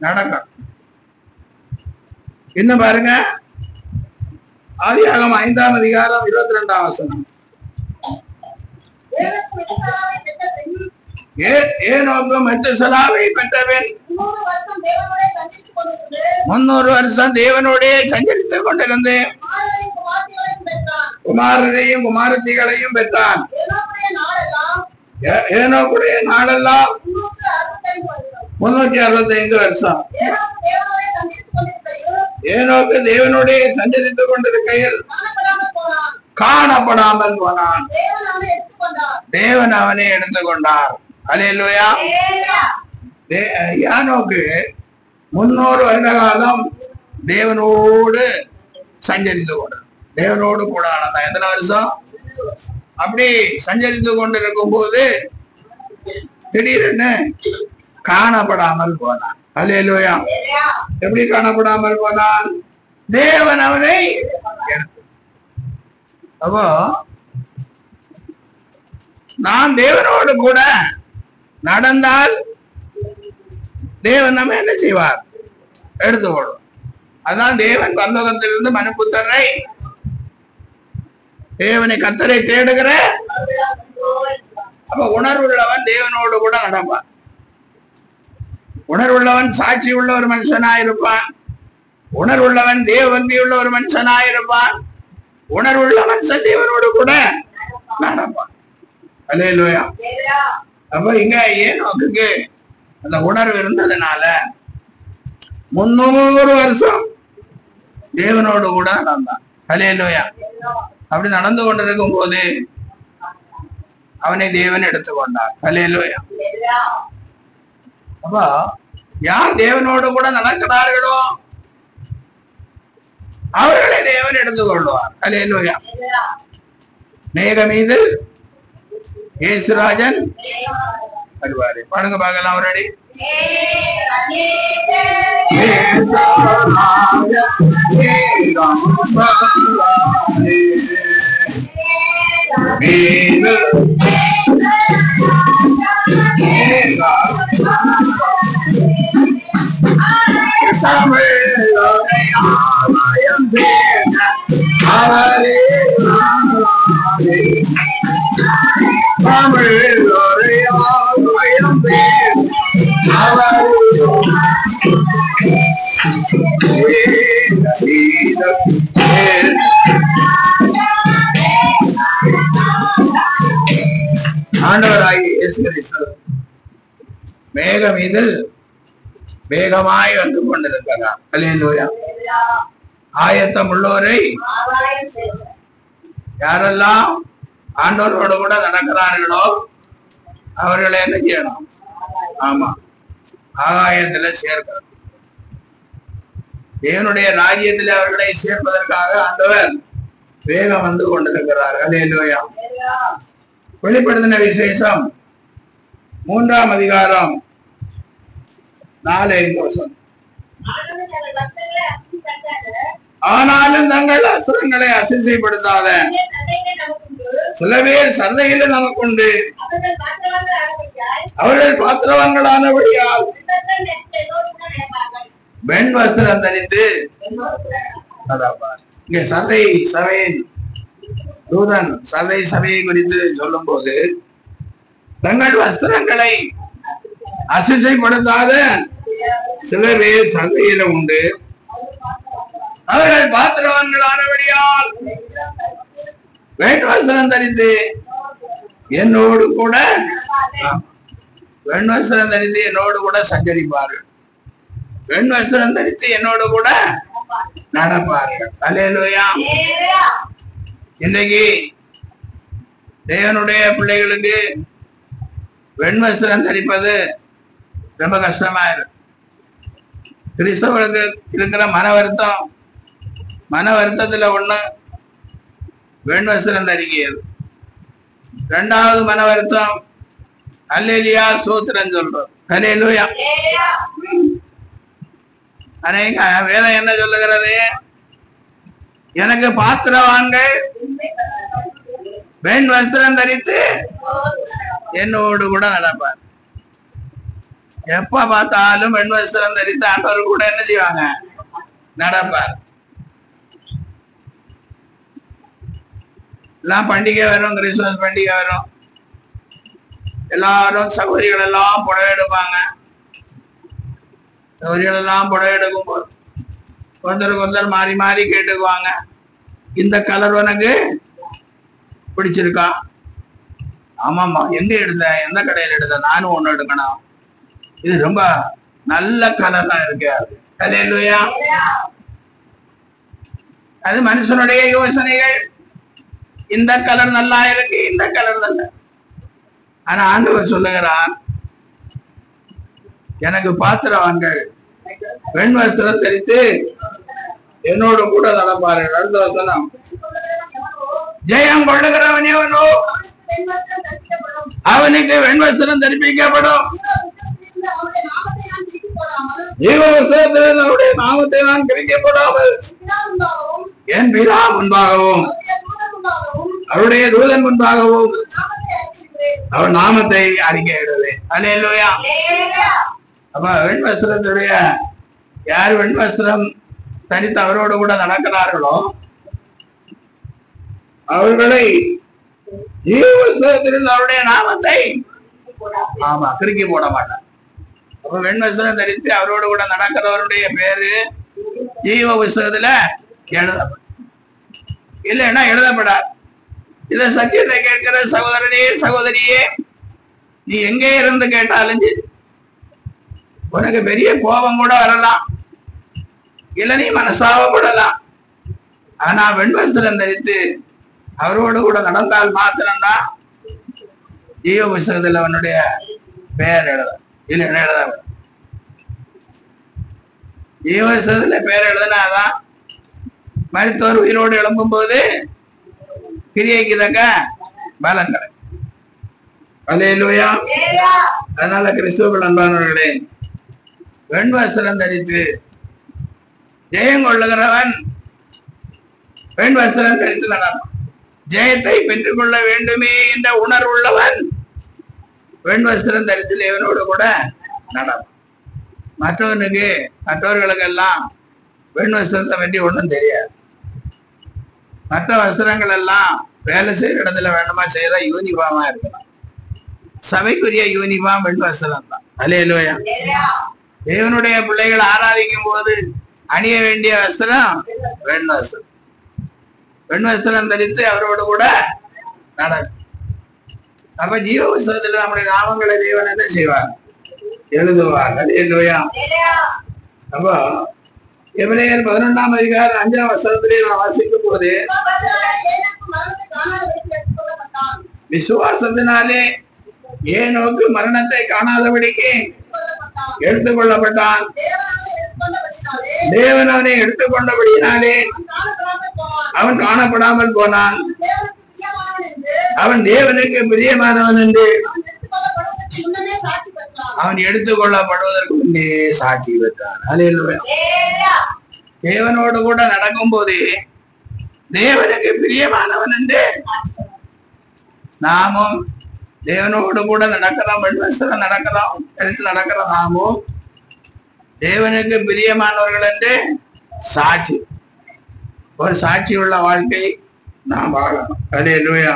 Speaker 1: நடக்கணும். இன்னும் பாருங்க, ஆதியாகமம் 5ஆம் அதிகாரம் 22ஆம் வசனம். ஏனோக்கு மெத்துசலாவை பெற்றவன் 300 வருஷம் தேவனோடே சஞ்சரித்துக் கொண்டிருந்து குமாரரையும் குமாரத்திகளையும் பெற்றான். ஏனோக்குடைய நாளெல்லாம் 365 வருஷம். ஏனோக்கு தேவனோடே சஞ்சரித்துக் கொண்டிருக்கையில் காணப்படாமல் போனான். தேவன் அவனை எடுத்துக்கொண்டார். அல்லேலூயா. ஏனோக்கு 300 வருட காலம் தேவனோடு சஞ்சரித்து கொண்டார். தேவனோடு கூட நடந்தான். எத்தனை வருஷம்? அப்படி சஞ்சரித்து கொண்டிருக்கும் போது திடீரென்னு காணப்படாமல் போனான். அல்லேலூயா. எப்படி காணப்படாமல் போனான்? தேவன் அவனை எடுத்து. அப்போ நாம் தேவனோடு கூட நடந்தால் தேவன் நம்ம என்ன செய்வார்? எடுத்துக்கொள்ளும். அதான் தேவன் பரலோகத்திலிருந்து மனுபுத்திரரை தேவனை கர்த்தரை தேடுகிற. அப்ப உணர்வுள்ளவன் தேவனோடு கூட நடப்பான். உணர்வுள்ளவன் சாட்சி உள்ள ஒரு மனுஷனாயிருப்பான். உணர்வுள்ளவன் தேவ பக்தி உள்ள ஒரு மனுஷனாயிருப்பான். உணர்வுள்ளவன் தேவனோடு கூட நடப்பான். அல்லேலூயா. அப்ப இங்க ஏனோக்குக்கு அந்த உணர்வு இருந்ததுனால 300 வருஷம் தேவனோடு கூட நடந்தான். அல்லேலூயா. அப்படி நடந்து கொண்டிருக்கும் போது அவனை தேவன் எடுத்துக்கொண்டார். அல்லேலூயா. அப்ப யார் தேவனோடு கூட நடக்கிறார்களோ அவர்களை தேவன் எடுத்துக்கொள்வார். அல்லேலூயா. மேக மீது இயேசுராஜன் வருவாரு. பாடுங்க பார்க்கலாம். ஒரு அடி. ஆண்டவராகிய இயேசு கிறிஸ்து மேகம் இதில் வேகமாய் வந்து கொண்டிருக்கிறார். அல்லேலூயா. ஆயத்தம் உள்ளோரை யாரெல்லாம் ஆண்டவரோடு கூட நடக்கிறார்களோ அவர்களை என்ன செய்யணும்? ஆமா, ஆகாயத்துல சேர்க்கணும். தேவனுடைய ராஜ்யத்தில் அவர்களை சேர்ப்பதற்காக ஆண்டவர் வேகம் வந்து கொண்டிருக்கிறார். அல்லேலூயா. வெளிப்படுத்தின விசேஷம் 3ஆம் அதிகாரம் 4-5 வசனம். ஆனாலும் தங்கள் வஸ்திரங்களை அசிசைப்படுத்தாத சில பேர் சந்தையில நமக்குண்டு, அவர்கள் பாத்திரவான்களானபடியால் வெண் வஸ்திரம் தரித்து இங்க சபையின் தூதன் சதை சபையை குறித்து சொல்லும் போது தங்கள் வஸ்திரங்களை அசிசைப்படுத்தாத சில பேர் சந்தையில உண்டு, அவர்கள் பாத்திரவான்களானபடியால் வெண் வஸ்திரம் தரித்து என்னோடு கூட வெண் வஸ்திரம் தரித்து என்னோடு கூட சஞ்சரிப்பார்கள், வெண் வஸ்திரம் தரித்து என்னோடு கூட நடப்பார்கள். அல்லேலூயா. இன்றைக்கு தேவனுடைய பிள்ளைகளுக்கு வெண் வஸ்திரம் தரிப்பது ரொம்ப கஷ்டமா இருக்கு. கிறிஸ்தவர்களுக்கு இருக்கிற மன வருத்தத்துல ஒண்ணு வெண் வஸ்திரம் தரிக்கிறது. இரண்டாவது மன வருத்தம் அல்லேலூயா ஸ்தோத்திரம் சொல்றோம். அல்லேலூயா. அநேக வேதம் என்ன சொல்லுகிறது? எனக்கு பாத்திரவான்கள் வெண் வஸ்திரம் தரித்து என்னோடு கூட நடப்பார். எப்ப பார்த்தாலும் வெண் வஸ்திரம் தரித்து ஆண்டவர் கூட என்ன செய்வாங்க? நடப்பார். எல்லாம் பண்டிகை வரும், கிறிஸ்துமஸ் பண்டிகை வரும், எல்லாரும் சகோதரிகள் எல்லாம் புடவை எடுப்பாங்க. சகோதரிகள் எல்லாம் புடவை எடுக்கும் போது ஒருத்தருக்கு மாறி மாறி கேட்டுக்குவாங்க, இந்த கலர் உனக்கு பிடிச்சிருக்கா? ஆமாம்மா, எங்க எடுத்த, எந்த கடையில எடுத்த? நானும் ஒண்ணு எடுக்கணும், இது ரொம்ப நல்ல கலரா இருக்கு. அல்லேலூயா. அது மனுஷனுடைய யோசனைகள். இந்த கலர் நல்லா இருக்கு, இந்த கலர் நல்ல. ஆனா ஆண்டவர் சொல்லுகிறார், எனக்கு பாத்திரவான்கள் வெண் வஸ்திரம் தரித்து என்னோடு கூட நடப்பார்கள். அடுத்த வசனம், ஜெயம் கொள்ளுகிறவன் எவனோ அவனுக்கு வெண் வஸ்திரம் தரிப்பிக்கப்படும், ஜீவ வஸ்திரத்தில் அவருடைய நாமத்தை நான் கிழிக்கப்படாமல் என் பிதா முன்பாகவும் அவருடைய தூதன் முன்பாகவும் அவர் நாமத்தை அறிக்கையிடுவேன். அல்லேலூயா. அப்ப வெண் வஸ்திரத்துடைய யார் வெண் வஸ்திரம் தரித்து அவரோடு கூட நடக்கிறார்களோ அவர்களை ஜீவ வஸ்திரத்தில் அவருடைய நாமத்தை கிறுக்கி போட மாட்டார். அப்ப வெண் வஸ்திரம் தரித்து அவரோடு கூட நடக்கிறவருடைய பேரு ஜீவ புஸ்தகத்துல எழுதப்படும், இல்லைன்னா எழுதப்படாது. இத சத்தியத்தை கேட்கிற சகோதரனே சகோதரியே, நீ எங்கே இருந்து கேட்டாலும் சரி, உனக்கு பெரிய கோபம் கூட வரலாம், இல்ல நீ மனசாவப்படலாம். ஆனா வெண் வஸ்திரம் தரித்து அவரோடு கூட நடந்தால் மாத்திரம்தான் ஜீவ புஸ்தகத்துல அவனுடைய பெயர் எழுத, இல்லைன்னா எழுத. ஜீவ புஸ்தகத்துல பெயர் எழுதினாதான் மரித்தோர் உயிரோடு எழும்பும் போது கிரியைக்கு தக்க பலன் கிடைக்கும். அல்லேலூயா. அதனால கிறிஸ்துவுக்குள் அன்பானவர்களே, வெண் வஸ்திரம் தரித்து ஜெயம் கொள்ளுகிறவன் வெண் வஸ்திரம் தரித்து நடப்பான். ஜெயத்தை பெற்றுக் கொள்ள வேண்டுமே என்ற உணர்வுள்ளவன் வெண் வஸ்திரம் தரித்து தேவனோடு கூட நடப்பான். மற்றவர்களுக்கெல்லாம் வெண் வஸ்திரத்தை பற்றி ஒன்றும் தெரியாது. மற்ற வஸ்திரங்கள் எல்லாம் வேலை செய்யற இடத்துல வேண்டுமா செய்யற யூனிஃபார்மா இருக்கலாம். சபைக்குரிய யூனிஃபார்ம் வெண் வஸ்திரம் தான். அல்லேலூயா. தேவனுடைய பிள்ளைகள் ஆராதிக்கும் போது அணிய வேண்டிய வஸ்திரம் வெண் வஸ்திரம். வெண் வஸ்திரம் தரித்து அவரோடு கூட நடக்கும். அப்ப ஜீவ புஸ்தகத்துல நம்முடைய நாமங்களை தேவன் என்ன செய்வார்? எழுதுவார். அல்லேலூயா. அப்போ எபிரேயர் 11ஆம் அதிகாரம் 5ஆம் வசனத்திலே நான் வாசிக்கும் போது, விசுவாசத்தினாலே ஏனோக்கு மரணத்தை காணாதபடிக்கு எடுத்துக் கொள்ளப்பட்டான். தேவன் அவனை எடுத்துக்கொண்டபடியினாலே அவன் காணப்படாமல் போனான். அவன் தேவனுக்கு பிரியமானவன் என்று அவன் எடுத்துக் கொள்ளப்படுவதற்கு முன்னே சாட்சி பெற்றான். அல்லேலூயா. தேவனோடு கூட நடக்கும் போதே தேவனுக்கு பிரியமானவன் என்று நாமும் தேவனோடு கூட நடக்கிறோம், நடக்கிறோம், எடுத்து நடக்கிற நாமும் தேவனுக்கு பிரியமானவர்கள் என்று சாட்சி, ஒரு சாட்சி உள்ள வாழ்க்கை நாம் வாழணும். அல்லேலூயா.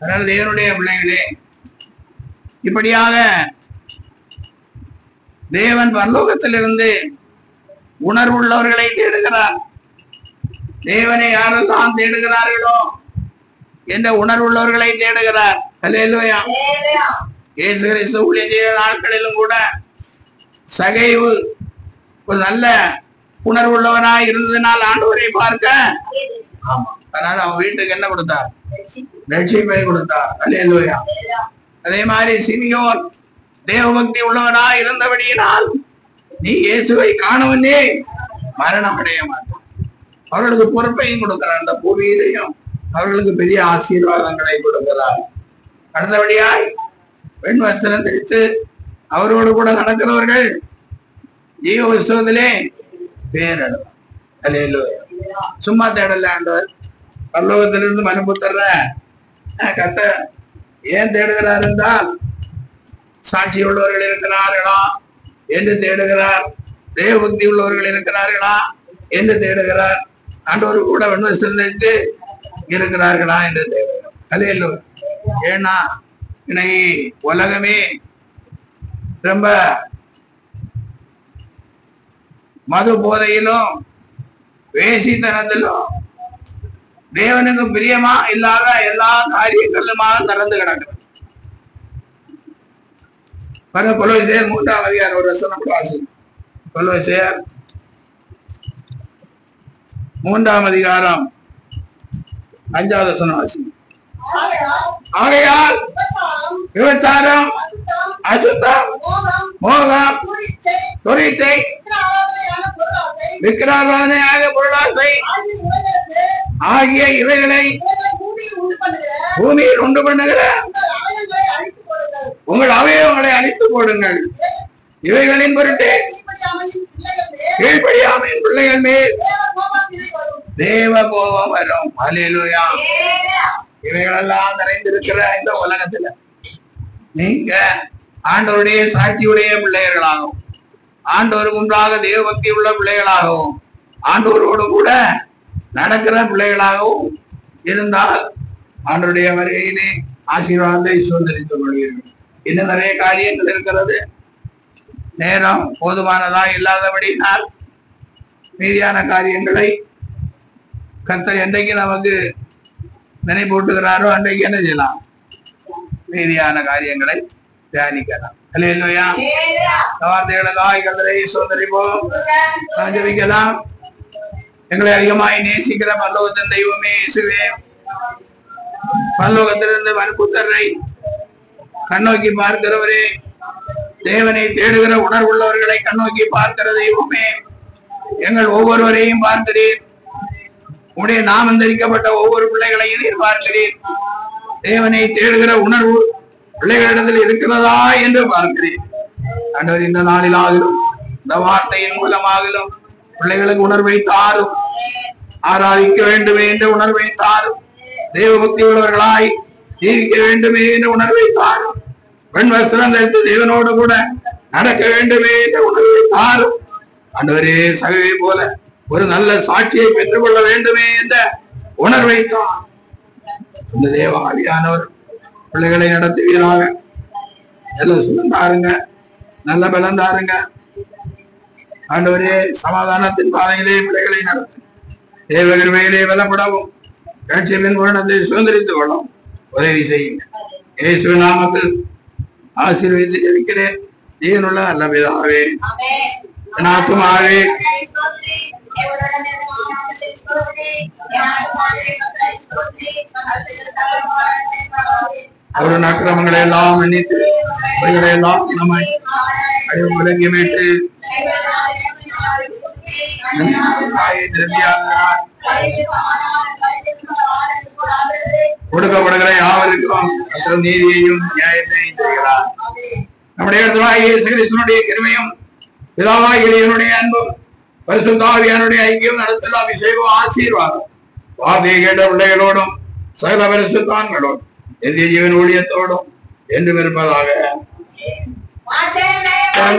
Speaker 1: அதனால தேவனுடைய பிள்ளைகளே, இப்படியாக தேவன் பரலோகத்திலிருந்து உணர்வுள்ளவர்களை தேடுகிறார். தேவனை யாரெல்லாம் தேடுகிறார்களோ என்ற உணர்வுள்ளவர்களை தேடுகிறார். அல்லேலூயா. இயேசு கிறிஸ்து ஊழியம் செய்த நாட்களிலும் கூட சகைவு ஒரு நல்ல உணர்வுள்ளவனாய் இருந்ததினால் ஆண்டவரை பார்க்க, ஆமா, அதனால அவன் வீட்டுக்கு என்ன கொடுத்தார்? ரட்சிப்பை கொடுத்தார். அல்லேலூயா. அதே மாதிரி சிமியோன் தேவபக்தி உள்ளவனாய் இருந்தபடியினால் நீ இயேசுவை காணவனே மரணம் அடைய மாட்டான். அவர்களுக்கு பொறுப்பையும் கொடுக்கிறார், அந்த பூமியிலையும் அவர்களுக்கு பெரிய ஆசீர்வாதங்களை கொடுக்கிறார். அடுத்தபடியாய் பெண் வஸ்திரம் தரித்து அவரோடு கூட நடக்கிறவர்கள் ஜீவ விசுவத்திலே பேரிடலாம். அல்லேலூயா. சும்மா தேடல ஆண்டவர். பரலோகத்திலிருந்து மனுபுத்தர கத்த ஏன் தேடுகிறார் என்றால், சாட்சி உள்ளவர்கள் இருக்கிறார்களா என்று தேடுகிறார், தேவபக்தி உள்ளவர்கள் இருக்கிறார்களா என்று தேடுகிறார், ஆண்டவர் கூட வெண்வஸ்திரம் தரித்து இருக்கிறார்களா என்று தேடுகிறார். அல்லேலூயா. ஏன்னா இன்னைக்கு உலகமே ரொம்ப மது போதையிலும் வேசித்தனத்திலும் தேவனுக்கு பிரியமா இல்லாத எல்லா காரியங்களுமாக நடந்து கிடக்கிறது. கொலோசியர் 3ஆம் அதிகாரம் ஒரு வசனம் வாசி. கொலோசியர் 3ஆம் அதிகாரம் 5வது வசனம் வாசி. ஆகையால் விபச்சாரம், அசுத்தம், மோகம், துரிச்சை, விக்கிராராதனையாக பொருளாசை ஆகிய இவைகளை பூமியில் உண்டு பண்ணுகிற உங்கள் அவயவங்களை அழித்து போடுங்கள். இவைகளின் பொருட்டு கீழ்ப்படியாமையின் பிள்ளைகள் மேல் தேவ கோபம் வரும். அல்லேலூயா. இவைகளெல்லாம் நிறைந்திருக்கிற இந்த உலகத்துல நீங்க ஆண்டவருடைய சாட்சியுடைய பிள்ளைகளாகவும், ஆண்டவருக்கு முன்பாக தேவபக்தி உள்ள பிள்ளைகளாகவும், ஆண்டவரோடு கூட நடக்கிற பிள்ளைகளாகவும் இருந்தால் ஆண்டவருடைய வருகையிலே ஆசீர்வாதத்தை சுதந்திரித்துக் கொள்வீர்கள். இன்னும் நிறைய காரியங்கள் இருக்கிறது. நேரம் போதுமானதா இல்லாதபடினால் மீதியான காரியங்களை கர்த்தர் என்றைக்கு நமக்கு நினைப்பூட்டுகிறாரோ அன்றைக்கு என்ன செய்யலாம்? மீதியான காரியங்களை தியானிக்கலாம். அல்லேலூயா. வார்த்தைகளுக்காக கர்த்தரை ஸ்தோத்திரிப்போம். ஜெபிக்கலாம். எங்களை அதிகமாய் நேசிக்கிற பரலோகத்தின் தெய்வமே இயேசுவே, பரலோகத்திலிருந்து மனுபுத்தரை கண்ணோக்கி பார்க்கிறவரே, தேவனை தேடுகிற உணர்வுள்ளவர்களை கண்ணோக்கி பார்க்கிற தெய்வமே, எங்கள் ஒவ்வொருவரையும் பார்க்கிறீர். உடைய நாமம் தரிக்கப்பட்ட ஒவ்வொரு பிள்ளைகளையும் எதிர்பார்க்கிறீர். தேவனை தேடுகிற உணர்வு பிள்ளைகளிடத்தில் இருக்கிறதா என்று பார்க்கிறீர். ஆண்டவர், இந்த நாளில் ஆகிலும் இந்த வார்த்தையின் மூலமாகிலும் பிள்ளைகளுக்கு உணர்வை தாரும். ஆராதிக்க வேண்டுமே என்ற உணர்வை தாரும். தேவபக்தி உள்ளவர்களாய் ஜீவிக்க வேண்டுமே என்ற உணர்வை தாரும். பெண் வஸ்திரம் தரித்து தேவனோடு கூட நடக்க வேண்டுமே என்ற உணர்வை தாரும். ஆண்டவரே, சகவை போல ஒரு நல்ல சாட்சியை பெற்றுக் கொள்ள வேண்டுமே என்ற உணர்வை தான் இந்த தேவ ஆவியானவர் பிள்ளைகளை நடத்துவீராக. நல்ல சுகம் தாருங்க, நல்ல பலம் தாருங்க. ஆண்டவரே, சமாதானத்தின் பாதையிலே பிள்ளைகளை நடத்தும். தேவ கிருபையிலே பலப்படவும் காட்சியின் பூரணத்தை சுதந்திரித்துக் கொள்ளும் உதவி செய்யுங்க. இயேசுவின் நாமத்தில் ஆசீர்வதித்து ஜெபிக்கிறேன். ஜீவனுள்ள நல்ல பிதாவே, என் ஆத்துமாவே அவரின் அக்கிரமங்களை எல்லாம் மன்னித்து அவைகளை எல்லாம் குணமாய் விலகி மீட்டு கொடுக்கப்படுகிற யாவருக்கும் நீதியையும் நியாயத்தையும் செய்கிறார். நம்முடைய இயேசு கிறிஸ்துவினுடைய கிருபையும் பிதாவாகிய என்னுடைய அன்பும் பரிசுத்த ஆவியானுடைய ஐக்கியம் நடத்தல் அபிஷேகம் ஆசீர்வாதம் வார்த்தையை கேட்ட பிள்ளைகளோடும் சகல பரிசுத்தான்களோடும் எந்திய ஜீவன் ஊழியத்தோடும் என்று இருப்பதாக.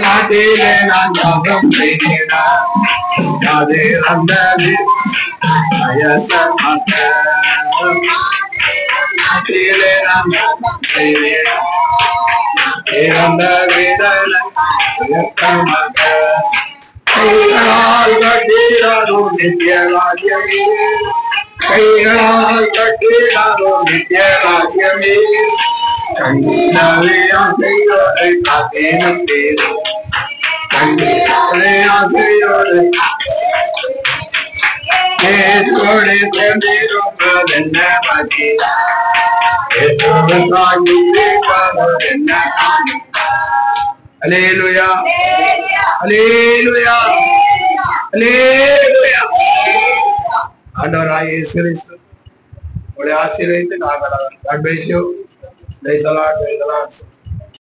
Speaker 1: நாட்டிலே நான் ஜாபம் செய்கிறேன் கைகளால் கட்டிடாதோ நித்திய ராஜ்யமே, கைகளால் கட்டிடாதோ நித்திய ராஜ்யமே, கண்ணினாலே ஆசையோடு காத்தேனும் தேரும், கண்ணினாலே ஆசையோடு ஏற்றோடு சேர்ந்திருப்பதென்ன மகிழா, ஏற்றோடு தாங்கியிருப்பதென்ன அல்லேலூயா அல்லேலூயா அல்லேலூயா. ஆண்டவராகிய இயேசு கிறிஸ்து உங்களை ஆசீர்வதித்து நாங்கள் God bless you. Praise the Lord. Praise the Lord.